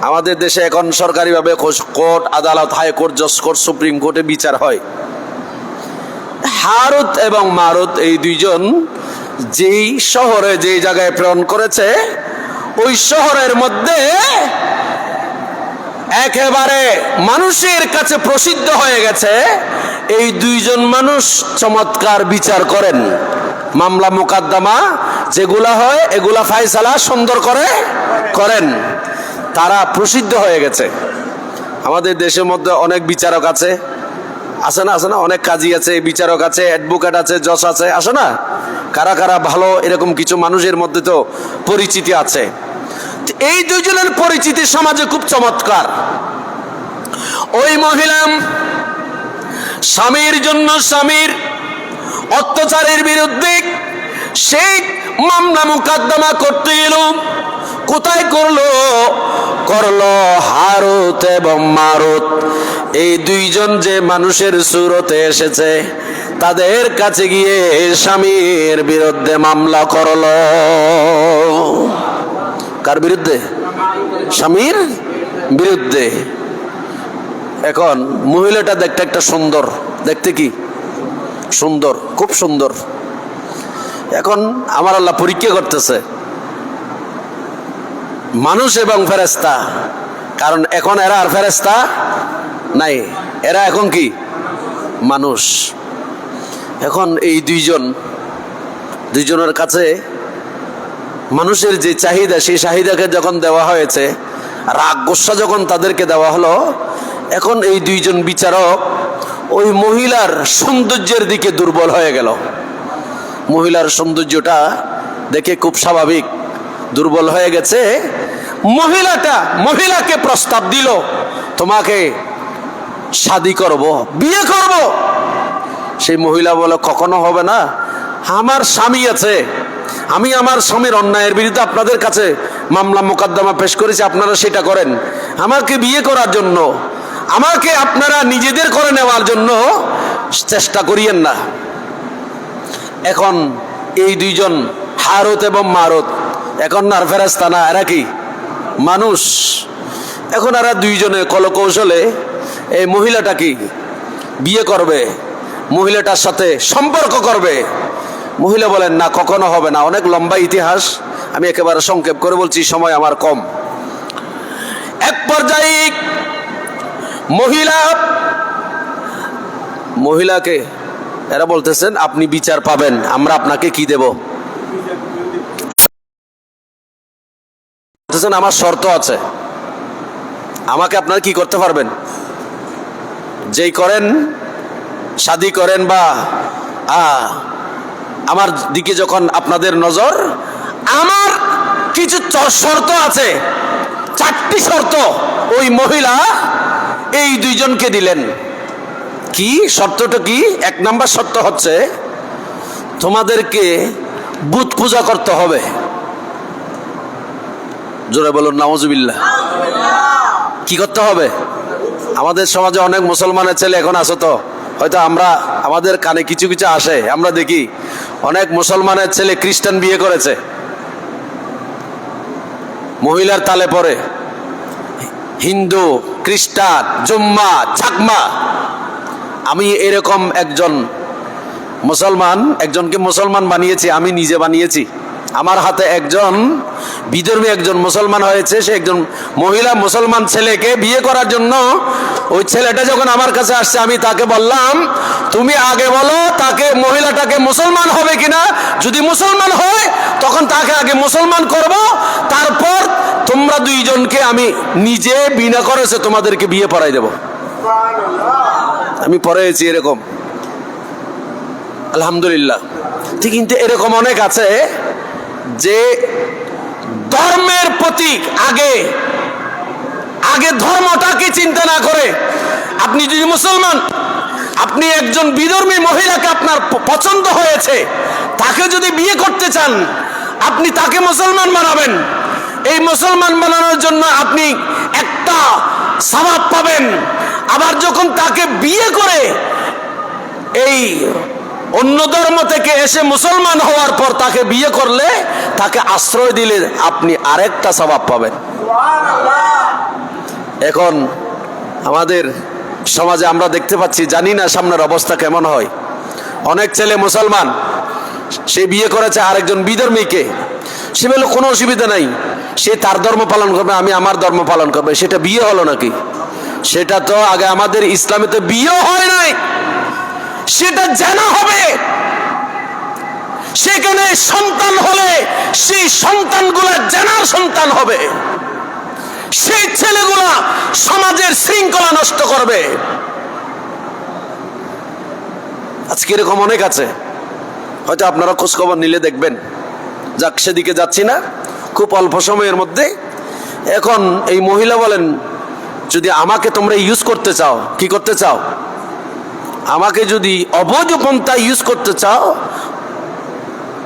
আমাদের দেশে এখন সরকারিভাবে কোর্ট, আদালত, হাইকোর্ট, জজ কোর্ট, সুপ্রিম কোর্টে বিচার হয়। হারুত এবং মারুত এই 2 জন যেই শহরে, যেই জায়গায় প্রেরণ করেছে, ওই শহরের মধ্যে একেবারে মানুষের কাছে প্রসিদ্ধ হয়ে গেছে। এই দুইজন মানুষ চমৎকার বিচার করেন, মামলা মোকদ্দমা যেগুলা হয় এগুলা ফায়সালা সুন্দর করে করেন, তারা প্রসিদ্ধ হয়ে গেছে। আমাদের দেশের মধ্যে অনেক বিচারক আছে, আছে না? আছে না? অনেক কাজী আছে, বিচারক আছে, অ্যাডভোকেট আছে, জজ আছে, আসে না? কারা কারা ভালো এরকম কিছু মানুষের মধ্যে তো পরিচিতি আছে। এই দুইজনের পরিচিতি সমাজে খুব চমৎকার। ওই মহিলা স্বামীর জন্য, স্বামীর অত্যাচারের বিরুদ্ধে সেই মামলা মোকদ্দমা করতে গেল। কোথায় করলো? করলো হারুত এবং মারুত, এই দুইজন যে মানুষের সুরতে এসেছে তাদের কাছে গিয়ে স্বামীর বিরুদ্ধে মামলা করলো। কার বিরুদ্ধে? স্বামীর বিরুদ্ধে। এখন মহিলাটা দেখতে একটা সুন্দর, দেখতে কি সুন্দর, খুব সুন্দর। এখন আমার আল্লাহ পরীক্ষা করতেছে মানুষ এবং ফেরেশতা, কারণ এখন এরা আর ফেরেশতা নাই, এরা এখন কি মানুষ। এখন এই দুইজনের কাছে মানুষের যে চাহিদা, সেই চাহিদাকে যখন দেওয়া হয়েছে, রাগ গোসা যখন তাদেরকে দেওয়া হলো, এখন এই দুইজন বিচারক ওই মহিলার সৌন্দর্যের দিকে দুর্বল হয়ে গেল। মহিলার সৌন্দর্যটা দেখে খুব স্বাভাবিক দুর্বল হয়ে গেছে। মহিলাকে প্রস্তাব দিল, তোমাকে শাদী করব, বিয়ে করব। সেই মহিলা বলে, কখনো হবে না, আমার স্বামী আছে, আমি আমার স্বামীর অন্যায়ের বিরুদ্ধে আপনাদের কাছে মামলা মোকদ্দমা পেশ করেছি, আপনারা সেটা করেন। আমাকে বিয়ে করার জন্য, আমাকে আপনারা নিজেদের করে নেওয়ার জন্য চেষ্টা করিয়েন না। এখন এই দুইজন হারুত এবং মারুত এখন আর ফেরেশতা না, এরা কি মানুষ। এখন এরা দুইজনে কলকৌশলে এই মহিলাটা কি বিয়ে করবে, মহিলাটার সাথে সম্পর্ক করবে। মহিলা বলেন, না, কখনো হবে না। অনেক লম্বা ইতিহাস, আমি একেবারে সংক্ষেপ করে বলছি, সময় আমার কম। এক পর্যায়ে মহিলাকে এরা বলতেছেন, আপনি বিচার পাবেন, আমরা আপনাকে কি দেব? বলতেছেন, আমার শর্ত আছে, আমাকে আপনারা কি করতে পারবেন? যেই করেন, শাদী করেন বা আমার দিকে যখন আপনাদের নজর, আমার কিছু শর্ত আছে, 4টি শর্ত ওই মহিলা এই দুইজনকে দিলেন। কি শর্তটা? কি? 1 নাম্বার শর্ত হচ্ছে, তোমাদেরকে বুত পূজা করতে হবে। জোরে বলুন নাউজুবিল্লাহ। কি করতে হবে? আমাদের সমাজে অনেক মুসলমানের ছেলে এখন আছে, তো হয়তো আমাদের কানে কিছু কিছু আসে, আমরা দেখি অনেক মুসলমানের ছেলে খ্রিস্টান বিয়ে করেছে, মহিলার তালে পড়ে। হিন্দু, খ্রিস্টান, জুম্মা, চাকমা। আমি এরকম একজনকে মুসলমান বানিয়েছি, আমি নিজে বানিয়েছি। আমার হাতে একজন বিধর্মী একজন মুসলমান হয়েছে, সে একজন মহিলা মুসলমান ছেলেকে বিয়ে করার জন্য, ওই ছেলেটা যখন আমার কাছে আসছে, আমি তাকে বললাম, তুমি আগে বলো তাকে, মহিলাটাকে মুসলমান হবে কিনা, যদি মুসলমান হয় তখন তাকে আগে মুসলমান করব, তারপর তোমরা দুইজনকে আমি নিজে বিনা করেছে তোমাদেরকে বিয়ে পড়াই দেব। আমি পড়াইছি এরকম, আলহামদুলিল্লাহ। ঠিক, কিন্তু এরকম অনেক আছে যে ধর্মের প্রতীক, আগে ধর্মটাকে চিন্তা না করে, আপনি যদি মুসলমান, আপনি একজন বিধর্মী মহিলাকে আপনার পছন্দ হয়েছে, তাকে যদি বিয়ে করতে চান, আপনি তাকে মুসলমান বানাবেন। এই মুসলমান বানানোর জন্য আপনি একটা সওয়াব পাবেন। আবার যখন তাকে বিয়ে করে এই অন্য ধর্ম থেকে এসে মুসলমান হওয়ার পর তাকে বিয়ে করলে, তাকে আশ্রয় দিলে আপনি আরেকটা সওয়াব পাবেন। এখন আমাদের সমাজে আমরা দেখতে পাচ্ছি, জানি না সামনের অবস্থা কেমন হয়, অনেক ছেলে মুসলমান, সে বিয়ে করেছে আরেকজন বিধর্মীকে, সে বলল কোনো অসুবিধা নাই, সে তার ধর্ম পালন করবে, আমি আমার ধর্ম পালন করবে। সেটা বিয়ে হলো নাকি? সেটা তো আগে আমাদের ইসলামে তো বিয়ে হয় নাই, সেটা জানা হবে। সেখানে সন্তান হলে সেই সন্তানগুলা জানার সন্তান হবে, সেই ছেলেগুলা সমাজের শৃঙ্খলা নষ্ট করবে। আজকে এরকম অনেক আছে, হয়তো আপনারা খোঁজখবর নিলে দেখবেন। যাক, সেদিকে যাচ্ছি না, খুব অল্প সময়ের মধ্যে। এখন এই মহিলা বলেন, যদি আমাকে তোমরা ইউজ করতে চাও, কি করতে চাও, আমাকে যদি অবৈধ পন্থা ইউজ করতে চাও,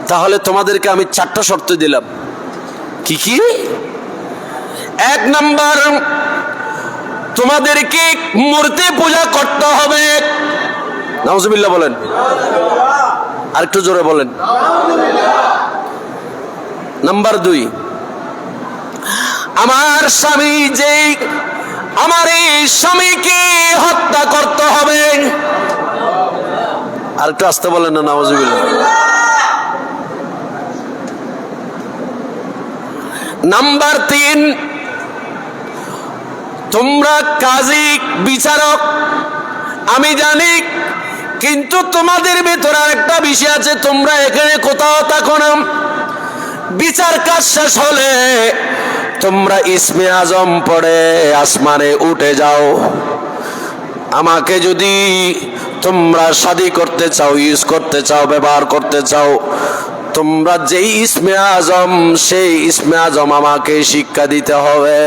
তাহলে তোমাদেরকে আমি 4টা শর্ত দিলাম। কি কি? 1 নাম্বার, তোমাদেরকে মূর্তি পূজা করতে হবে। নাউজুবিল্লাহ বলেন, আরেকটু জোরে বলেন। নাম্বার 2, আমার স্বামী যে আমার এই স্বামীকে হত্যা করতে হবে। আরেকটু আসতে বলেন না, নাউজুবিল্লাহ। নাম্বার 3, তোমরা কাজী বিচারক আমি জানি, কিন্তু তোমাদের ভেতরে একটা বিষয় আছে, তোমরা এখানে কোথাও থাকো না। বিচার কাজ শেষ হলে তোমরা ইসমে আজম পড়ে আসমানে উঠে যাও। আমাকে যদি তোমরা শাদী করতে চাও, ইউজ করতে চাও, ব্যবহার করতে চাও, তোমরা যেই ইসমে আজম, সেই ইসমে আজম আমাকে শিক্ষা দিতে হবে।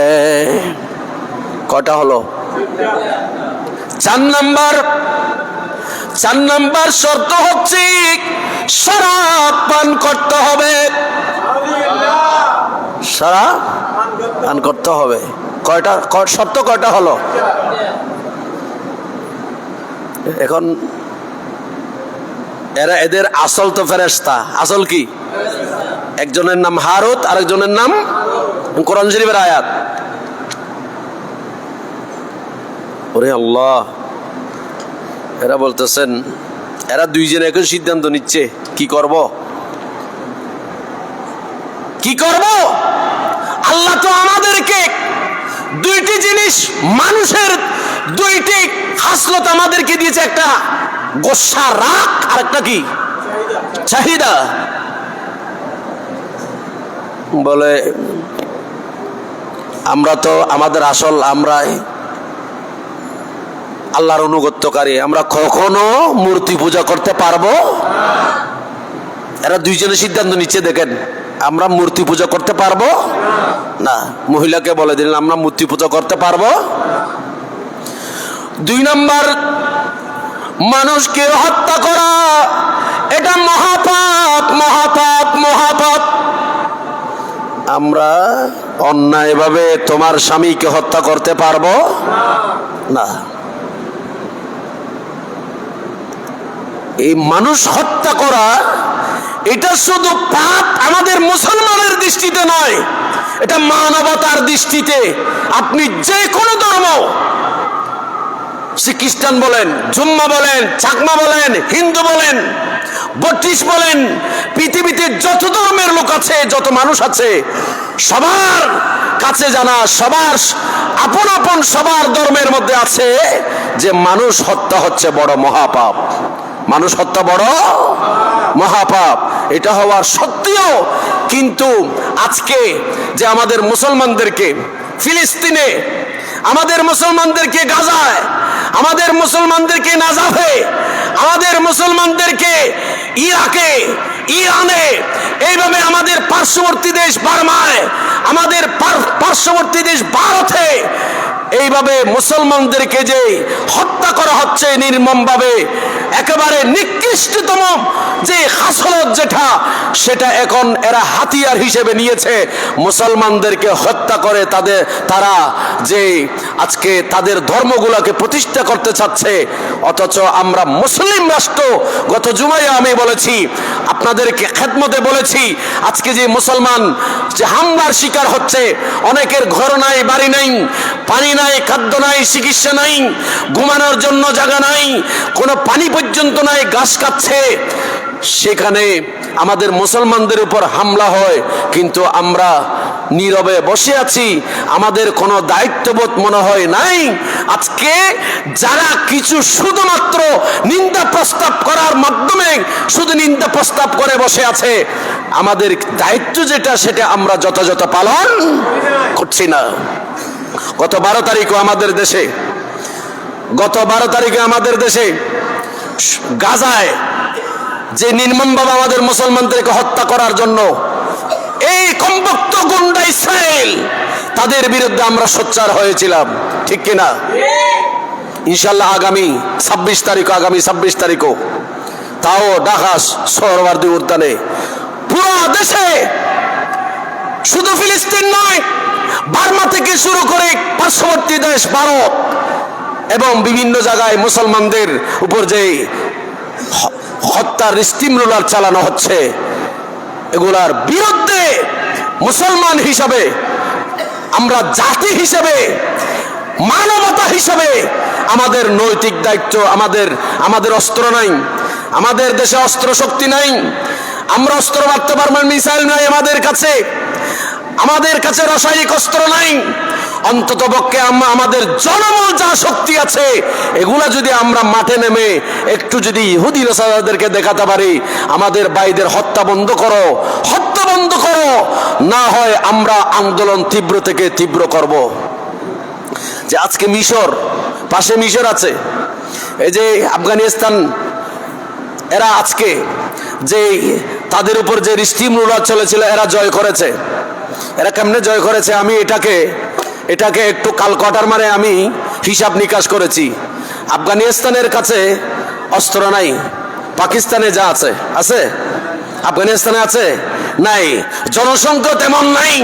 কটা হলো? 4 নাম্বার শর্ত হচ্ছে শরাব পান করতে হবে। শরাব পান করতে হবে। কয়টা শর্ত? কয়টা হলো? এখন এরা, এদের আসল তো ফেরেশতা। আসল কি? একজনের নাম হারুত, আরেকজনের নাম, কোরআন শরীফের আয়াত। ওরে আল্লাহ, এরা বলতেছেন, এরা দুইজনে এখন সিদ্ধান্ত নিচ্ছে কি করব, কি করব। আল্লাহ তো আমাদেরকে 2টি জিনিস, মানুষের 2টি খাসলত আমাদেরকে দিয়েছে, একটা গোসা, রাগ, আর একটা কি? চাহিদা। বলে আমরা তো আমাদের আসল, আমরা আল্লাহর অনুগত্যকারী, আমরা কখনো মূর্তি পূজা করতে পারবো। এরা দুইজনে সিদ্ধান্ত নিচ্ছে, দেখেন, আমরা মূর্তি পূজা করতে পারবো না। মহিলাকে বলে দিলেন আমরা মূর্তি পূজা করতে পারবো। 2 নাম্বার, মানুষকে হত্যা করা এটা মহাপাপ, মহাপাপ, মহাপাপ। আমরা অন্যায়ভাবে তোমার স্বামীকে হত্যা করতে পারবো না। এই মানুষ হত্যা করা এটা শুধু পাপ আমাদের মুসলমানের দৃষ্টিতে নয়, এটা মানবতার দৃষ্টিতে। আপনি যে কোনো ধর্ম, সে খ্রিস্টান বলেন, জুম্মা বলেন, চাকমা বলেন, হিন্দু বলেন, বত্রিশ বলেন, পৃথিবীতে যত ধর্মের লোক আছে, যত মানুষ আছে, সবার কাছে জানা, সবার আপন আপন সবার ধর্মের মধ্যে আছে যে মানুষ হত্যা হচ্ছে বড় মহাপাপ। মানুষ হত্যা বড় মহাপাপ, এটা হওয়ার সত্ত্বেও কিন্তু আজকে যে আমাদের মুসলমানদেরকে ফিলিস্তিনে, আমাদের মুসলমানদেরকে গাজায়, আমাদের মুসলমানদেরকে নাজাফে, আমাদের মুসলমানদেরকে ইরাকে, ইরানে, এইভাবে আমাদের পার্শ্ববর্তী দেশ বার্মায়, আমাদের পার্শ্ববর্তী দেশ ভারতে এইভাবে মুসলমানদেরকে যে হত্যা করা হচ্ছে নির্মমভাবে, একেবারে নিকৃষ্টতম যে খাসলত যেটা, সেটা এখন এরা হাতিয়ার হিসেবে নিয়েছে, মুসলমানদেরকে হত্যা করে তারা যে আজকে তাদের ধর্মগুলোকে প্রতিষ্ঠা করতে চাচ্ছে। অথচ আমরা মুসলিম রাষ্ট্র, গত জুমায় আমি বলেছি, আপনাদেরকে খেদমতে বলেছি, আজকে যে মুসলমান যে হামলার শিকার হচ্ছে, অনেকের ঘর নাই, বাড়ি নাই, পানি নাই, খাদ্য নাই, চিকিৎসা নাই, ঘুমানোর জন্য জায়গা নাই, কোনো পানি পর্যন্ত নাই, ঘাস খাচ্ছে। সেখানে আমাদের মুসলমানদের উপর হামলা হয়, কিন্তু আমরা নীরবে বসে আছি, আমাদের কোনো দায়িত্ববোধ মনে হয় নাই। আজকে যারা কিছু শুধুমাত্র নিন্দা প্রস্তাব করার মাধ্যমে শুধু নিন্দা প্রস্তাব করে বসে আছে, আমাদের দায়িত্ব যেটা সেটা আমরা যথাযথ পালন করছি না। গত 12 তারিখে আমাদের দেশে গাজায় যে নির্মমভাবে আমাদের মুসলমানদেরকে হত্যা করার জন্য এই কমবক্ত গুন্ডা ইসরায়েল, তাদের বিরুদ্ধে আমরা সোচ্চার হয়েছিলাম, ঠিক কিনা? ইনশাল্লাহ আগামী 26 তারিখও তাও ঢাকা সোহরাওয়ার্দী উদ্যানে পুরো দেশে, শুধু ফিলিস্তিন নয়, বার্মা থেকে শুরু করে পার্শ্ববর্তী দেশ ভারত এবং বিভিন্ন জায়গায় মুসলমানদের উপর যে হত্যার স্টিমরোলার চালানো হচ্ছে, এগুলার বিরুদ্ধে মুসলমান হিসাবে, আমরা জাতি হিসেবে, মানবতা হিসাবে আমাদের নৈতিক দায়িত্ব, আমাদের অস্ত্র নাই, আমাদের দেশে অস্ত্র শক্তি নাই, আমরা অস্ত্র মারতে পারবো, মিসাইল নাই আমাদের কাছে রাসায়নিক অস্ত্র নাই। অন্তত পক্ষে আমাদের জনবল যা শক্তি আছে, এগুলা যদি আমরা মাঠে নেমে একটু যদি ইহুদি নাসারাদেরকে দেখাতে পারি, আমাদের ভাইদের হত্যা বন্ধ করো, না হয় আমরা আন্দোলন তীব্র থেকে তীব্র করব। যে আজকে পাশে মিশর আছে, এই যে আফগানিস্তান, এরা আজকে যে তাদের উপর যে স্টিমরোলার চলেছিল, এরা জয় করেছে। এরা কেমনে জয় করেছে? আমি এটাকে একটু কালকটার মারে আমি হিসাব নিকাশ করেছি। আফগানিস্তানের কাছে অস্ত্র নাই, পাকিস্তানে যা আছে, আফগানিস্তানে আছে নাই, জনসংখ্যা তেমন নাই।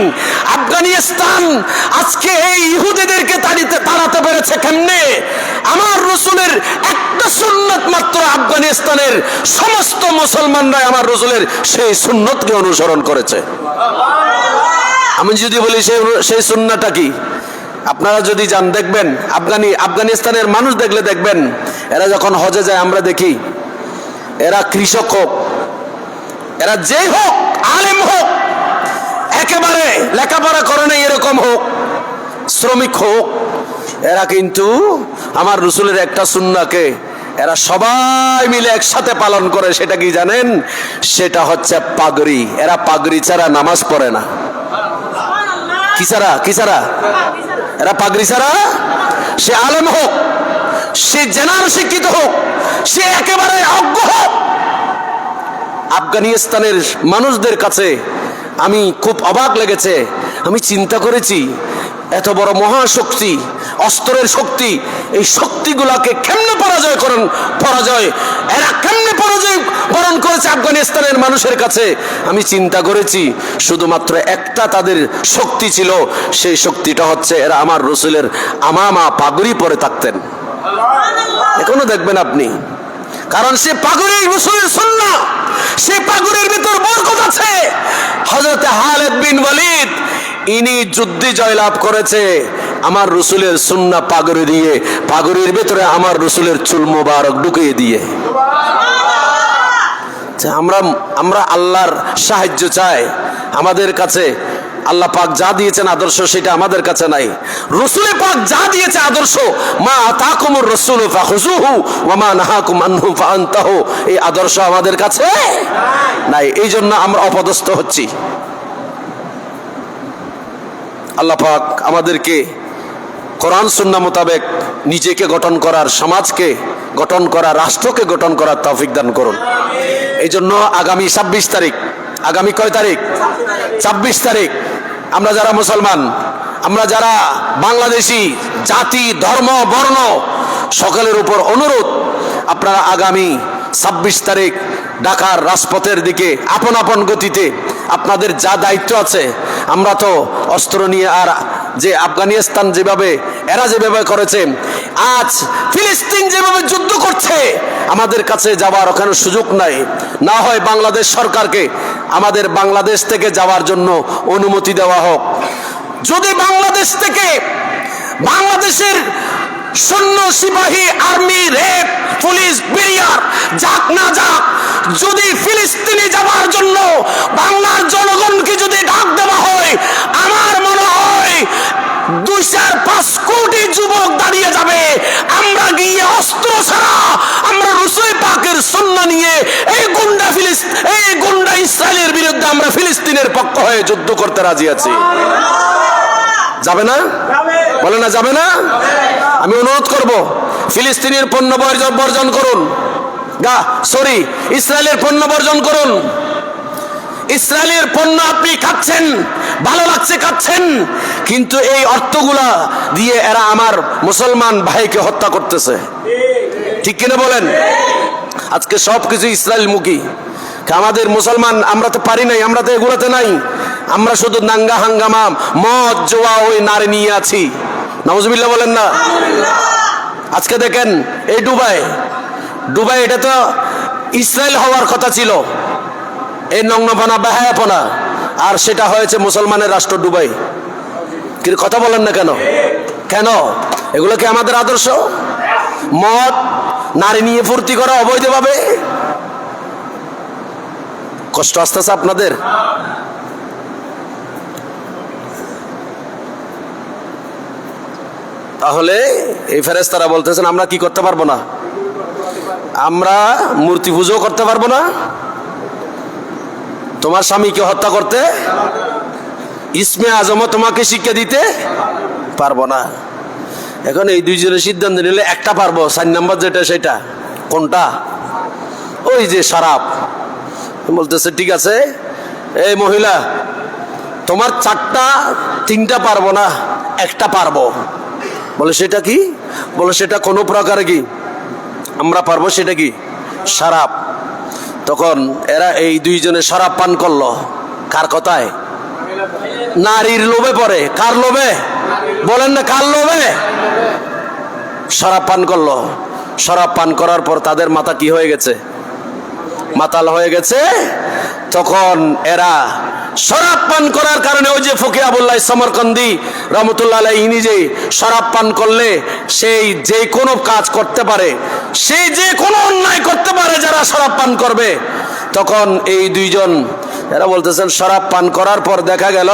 আফগানিস্তান আজকে এই ইহুদিদেরকে তাড়াতে পেরেছে কেমনে? আমার রাসূলের একটা সুন্নাত মাত্র আফগানিস্তানের সমস্ত মুসলমানরা আমার রাসূলের সেই সুন্নতকে অনুসরণ করেছে। আমি যদি বলি সেই সুন্নাহটা কি, আপনারা যদি যান দেখবেন, আফগানিস্তানের মানুষ দেখবেন, এরা যখন হজে যায় আমরা দেখি, এরা কৃষক হোক, এরা যেই হোক, আলেম হোক, একেবারে লেখাপড়া করে নাই এরকম হোক, শ্রমিক হোক, এরা কিন্তু আমার রাসূলের একটা সুন্নাহকে এরা সবাই মিলে একসাথে পালন করে। সেটা কি জানেন? সেটা হচ্ছে পাগড়ি। এরা পাগড়ি ছাড়া নামাজ পড়ে না। কি ছাড়া? এরা পাগড়ি ছাড়া, সে আলেম হোক, সে জেনার শিক্ষিত হোক, সে একেবারে অজ্ঞ হোক, আফগানিস্তানের মানুষদের কাছে আমি খুব অবাক লেগেছে। আমি চিন্তা করেছি, এত বড় মহাশক্তি, অস্ত্রের শক্তি, এই শক্তিগুলাকে কেমনে পরাজয় এরা কেমনে পরাজয় বরণ করেছে আফগানিস্তানের মানুষের কাছে। আমি চিন্তা করেছি, শুধুমাত্র একটা তাদের শক্তি ছিল, সেই শক্তিটা হচ্ছে এরা আমার রাসূলের আমামা পাগড়ি পরে থাকতেন। এখনো দেখবেন আপনি, কারণ সে পাগড়ি রাসূলের সুন্নাহ, সে পাগড়ির ভিতর বরকত আছে। হযরত খালিদ বিন ওয়ালিদ ইনি যুদ্ধে জয়লাভ করেছে আমার রাসূলের সুন্নাহ পাগড়ি দিয়ে, পাগড়ির ভিতরে আমার রাসূলের চুল মোবারক ঢুকিয়ে দিয়ে। আমরা আল্লাহর সাহায্য চাই। আমাদের কাছে আল্লাহ পাক যা দিয়েছেন আদর্শ, সেটা আমাদের কাছে নাই। রাসূল পাক যা দিয়েছে আদর্শ, মা আতাকুমুর রাসূলু ফাখুযুহু ওয়া মা নাহাকুম আনহু ফাআনতাহু, এই আদর্শ আমাদের কাছে নাই। এই জন্য আমরা অপদস্থ হচ্ছি। আল্লাহ পাক আমাদেরকে কোরআন সুন্নাহ মোতাবেক নিজেকে গঠন করার, সমাজকে গঠন করার, রাষ্ট্রকে গঠন করার তৌফিক দান করুন। এই জন্য আগামী 26 তারিখ, আগামী কয় তারিখ? 26 তারিখ, আমরা যারা মুসলমান, আমরা যারা বাংলাদেশি, জাতি, ধর্ম, বর্ণ সকলের উপর অনুরোধ, আপনারা আগামী 26 তারিখ ঢাকার রাজপথের দিকে আপন আপন গতিতে আপনাদের যা দায়িত্ব আছে, আমরা তো অস্ত্র নিয়ে, আর যে আফগানিস্তান এরা যেভাবে করেছে, আজ ফিলিস্তিন যেভাবে যুদ্ধ করছে, আমাদের কাছে যাওয়ার ওখানে সুযোগ নাই। না হয় বাংলাদেশ সরকারকে আমাদের বাংলাদেশ থেকে যাওয়ার জন্য অনুমতি দেওয়া হোক। যদি বাংলাদেশের সৈন্য সিপাহী আর্মি রেপ পুলিশ বিরিয়ার যাক না যাক, যদি ফিলিস্তিনি যাওয়ার জন্য বাংলার জনগণকে যদি ডাক দেওয়া হয়, আমার মনে হয় 2-5 কোটি যুবক দাঁড়িয়ে যাবে। আমরা গিয়ে অস্ত্র ছাড়া আমরা রসুল পাকের সুন্নাহ নিয়ে এই গুন্ডা ইসরায়েলের বিরুদ্ধে আমরা ফিলিস্তিনের পক্ষ হয়ে যুদ্ধ করতে রাজি আছি। যাবে না? বলে না যাবে না? আমি অনুরোধ করব, ফিলিস্তিনের পণ্য বর্জন করুন, ইসরায়েলের পণ্য বর্জন করুন। ইসরায়েলের পণ্য আপনি খাচ্ছেন, ভালো লাগছে খাচ্ছেন, কিন্তু এই অর্থগুলা দিয়ে এরা আমার মুসলমান ভাইকে হত্যা করতেছে। ঠিক কিনা বলেন? আজকে সবকিছু ইসরায়েল মুখী। আমাদের মুসলমান আমরা তো পারি নাই, আমরা তো এগুলোতে নাই, আমরা শুধু নাঙ্গা হাঙ্গামা মদ জোয়া ওই নারী নিয়ে আছি। নাউজুবিল্লাহ বলেন না? আজকে দেখেন এই ডুবাই এটা তো ইসরায়েল হওয়ার কথা ছিল, এই নগ্নপনা বেহায়াপনা, আর সেটা হয়েছে মুসলমানের রাষ্ট্র ডুবাই। কি কথা বলেন না কেন? কেন? এগুলো কি আমাদের আদর্শ? মদ নারী নিয়ে ফুর্তি করা অবৈধভাবে। কষ্ট আসতেছে আপনাদের? তাহলে এই ফেরেশতারা বলতেছেন আমরা কি করতে পারবো না? আমরা মূর্তি পুজো করতে পারবো না, তোমার স্বামীকে হত্যা করতে, ইসমে আজমও তোমাকে শিক্ষা দিতে পারবো না। এখন এই দুইজনের সিদ্ধান্ত নিলে একটা পারবো, 4 নম্বর যেটা সেটা কোনটা? ওই যে শরাব। বলতেছে ঠিক আছে এই মহিলা, তোমার 3টা পারবো না, একটা পারবো। বলে সেটা কি? বলে সেটা কোনো প্রকারে কি আমরা পারবো, সেটা কি? শরাব। তখন এরা এই দুইজনে শরাব পান করলো। কার কথায়? নারীর লোভে পড়ে। কার লোভে? বলেন না কার লোভে? শরাব পান করলো। শরাব পান করার পর তাদের মাথা কি হয়ে গেছে? মাতাল হয়ে গেছে। তখন এরা শরাব পান করার কারণে ওই যে ফকিহ আবুল্লাহ সমরকন্দি রহমতুল্লাহ আলাইহি নিজে শরাব পান করলে সেই যে কোনো কাজ করতে পারে, সেই যে কোনো অন্যায় করতে পারে যারা শরাব পান করবে। তখন এই দুইজন এরা বলতেছেন শরাব পান করার পর দেখা গেল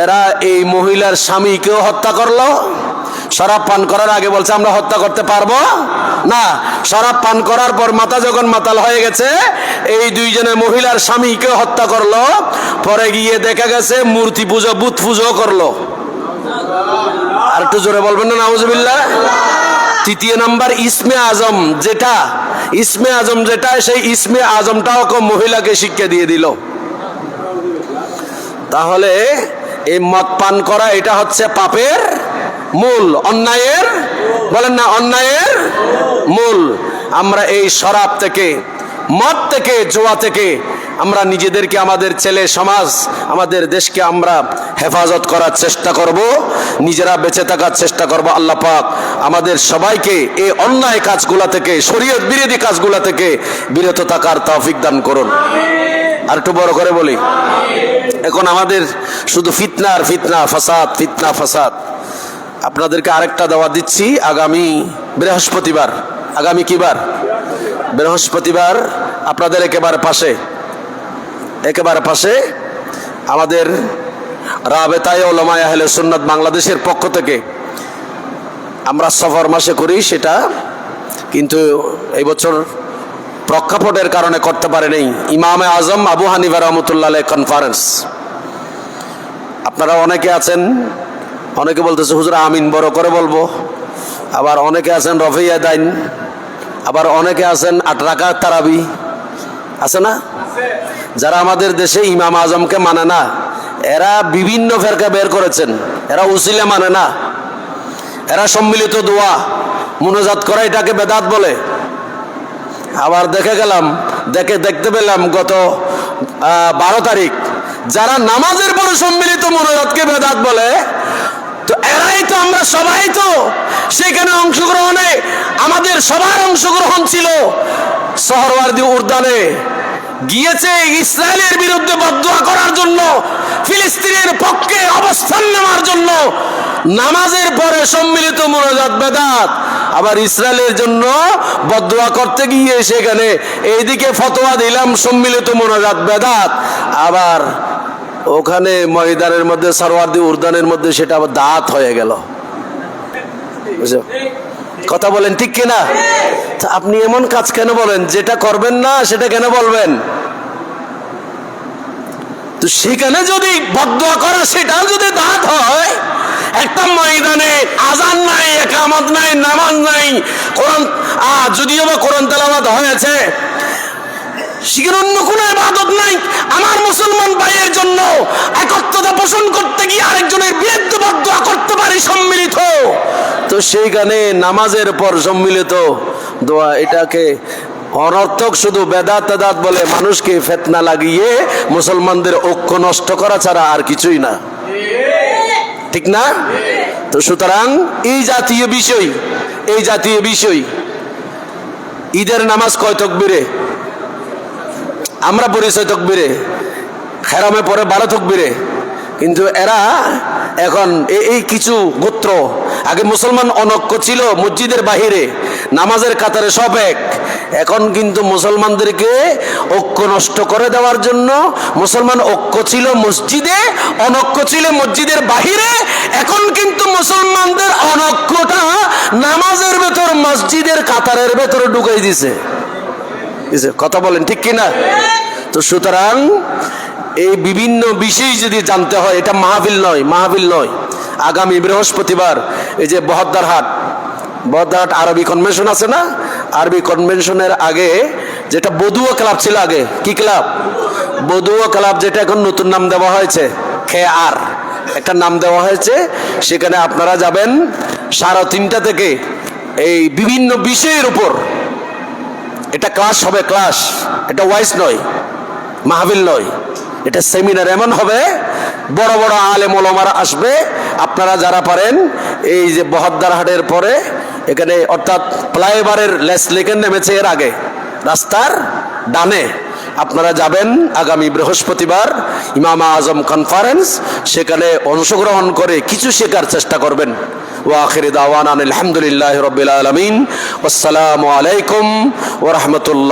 এরা এই মহিলার স্বামীকেও হত্যা করলো। শরাব পান করার আগে বলছে আমরা হত্যা করতে পারবো না, শরাব পান করার পর মাথা যখন মাতাল হয়ে গেছে এই দুইজনে মহিলার স্বামীকে হত্যা করলো। পরে গিয়ে দেখা গেছে মূর্তি পুজো বুত পুজো করলো। আর একটু জোরে বলবেন না নাউজুবিল্লাহ? 3 নাম্বার ইসমে আজম যেটা, সেই ইসমে আজমটাও মহিলাকে শিক্ষা দিয়ে দিল। তাহলে এই মদ পান করা এটা হচ্ছে পাপের মূল, অন্যায়ের, বলেন না অন্যায়ের মূল। আমরা এই শরাব থেকে, মদ থেকে, জুয়া থেকে আমরা নিজেদেরকে, আমাদের ছেলে সমাজ, আমাদের দেশকে আমরা হেফাজত করার চেষ্টা করব, নিজেরা বেঁচে থাকার চেষ্টা করব। আল্লাহ পাক আমাদের সবাইকে এই অন্যায় কাজগুলা থেকে, শরীয়ত বিরোধী কাজগুলা থেকে বিরত থাকার তৌফিক দান করুন। আর একটু বড় করে বলি, এখন আমাদের শুধু ফিতনা আর ফিতনা, ফাসাদ, ফিতনা ফাসাদ। আপনাদেরকে আরেকটা দাওয়াত দিচ্ছি, আগামী বৃহস্পতিবার, আগামী কি বার? বৃহস্পতিবার আপনাদের একেবারে পাশে আমাদের রাবেতায়ে উলামায়ে আহলে সুন্নাত বাংলাদেশের পক্ষ থেকে আমরা সফর মাসে করি সেটা, কিন্তু এই বছর প্রেক্ষাপটের কারণে করতে পারে নাই। ইমামে আজম আবু হানিফা রহমতুল্লাহ আলাইহি কনফারেন্স। আপনারা অনেকে আছেন, অনেকে বলতেছে হুজুর আমিন বড় করে বলবো, আবার অনেকে আছেন রফিয়া দাইন, আবার অনেকে আছেন 8 রাকাত তারাবি, আছে না? যারা আমাদের দেশে ইমাম আজমকে মানে না, এরা বিভিন্ন ফেরকা বের করেছেন। এরা উসিলা মানে না, এরা সম্মিলিত দোয়া মুনাজাত করা এটাকে বেদাত বলে। আবার দেখতে পেলাম গত 12 তারিখ যারা নামাজের পরে সম্মিলিত মুনাজাতকে বেদাত বলে, তো এরাই তো, আমরা সবাই তো সেখানে অংশগ্রহণে, আমাদের সবার অংশগ্রহণ ছিল সোহরাওয়ার্দী উদ্যানে গিয়েছে ইসরায়েলের বিরুদ্ধে বদদুয়া করার জন্য, ফিলিস্তিনের পক্ষে অবস্থান নেওয়ার জন্য। নামাজের পরে সম্মিলিত মুনাজাত বেদাত, আবার ইসরায়েলের জন্য বদদুয়া করতে গিয়ে সেখানে এইদিকে ফতোয়া দিলাম সম্মিলিত মুনাজাত বেদাত, আবার ওখানে ময়দানের মধ্যে সরওয়ার্দী উর্দানের মধ্যে সেটা আবার দাঁত হয়ে গেল। বুঝছো? কথা বলেন ঠিক কিনা? আপনি এমন কাজ কেন বলেন? যেটা করবেন না সেটা কেন বলবেন? তো সেখানে যদি বদদুয়া করা সেটাও যদি দাঁত হয়, একটা ময়দানে আজান নাই, একামত নাই, নামাজ নাই, কোরআন যদিও বা কোরআন তেলাওয়াত হয়েছে, সেখানে অন্য কোনো ইবাদত নাই, আমার মুসলমান ভাইয়ের জন্য একত্রতা পোষণ করতে গিয়ে আরেকজনের বিরুদ্ধে বদদুয়া করতে পারি সম্মিলিত, তো সেইখানে নামাজের পর সম্মিলিত দোয়া, এটাকে অনর্থক শুধু বেদাত তেদাত বলে মানুষকে ফিতনা লাগিয়ে মুসলমানদের ঐক্য নষ্ট করা ছাড়া আর কিছুই না। ঠিক না? তো সুতরাং এই জাতীয় বিষয় ঈদের নামাজ কয় তাকবীরে? আমরা পড়ি 6 তাকবীরে, খেরামে পড়ে 12 তাকবীরে, কিন্তু এরা এখন এই কিছু গোত্র, আগে মুসলমান অনৈক্য ছিল মসজিদের বাহিরে, নামাজের কাতারে সব এক, এখন কিন্তু মুসলমানদেরকে ঐক্য নষ্ট করে দেওয়ার জন্য, মুসলমান ঐক্য ছিল মসজিদে, অনৈক্য ছিল মসজিদের বাহিরে, এখন কিন্তু মুসলমানদের অনৈক্যটা নামাজের ভেতর, মসজিদের কাতারের ভেতরে ঢুকাই দিছে। কথা বলেন ঠিক কিনা? তো সুতরাং এই বিভিন্ন বিষয় যদি জানতে হয়, এটা মাহফিল নয়। আগামী বৃহস্পতিবার এই যে বহদ্দারহাট আরবি কনভেনশন আছে না, আরবি কনভেনশনের আগে যেটা বদুয়া ক্লাব ছিল, আগে কি ক্লাব? বদুয়া ক্লাব, যেটা এখন নতুন নাম দেওয়া হয়েছে, খেয়ার একটা নাম দেওয়া হয়েছে। সেখানে আপনারা যাবেন 3:30 থেকে এই বিভিন্ন বিষয়ের উপর এটা ক্লাস হবে, এটা ওয়াইজ নয়, মাহফিল নয়, এটা সেমিনার এমন হবে, বড় বড় আলেম ওলামারা আসবে। আপনারা যারা পারেন এই যে বহদ্দারহাটের পরে এখানে, অর্থাৎ ফ্লাইওভারের লেকেন নেমেছে এর আগে রাস্তার ডানে, আপনারা যাবেন আগামী বৃহস্পতিবার ইমাম আজম কনফারেন্স, সেখানে অংশগ্রহণ করে কিছু শেখার চেষ্টা করবেন। ওয়া আখিরি দাওয়ানা আলহামদুলিল্লাহি রাব্বিল আলামিন, আসসালামু আলাইকুম ওয়া রাহমাতুল্লাহ।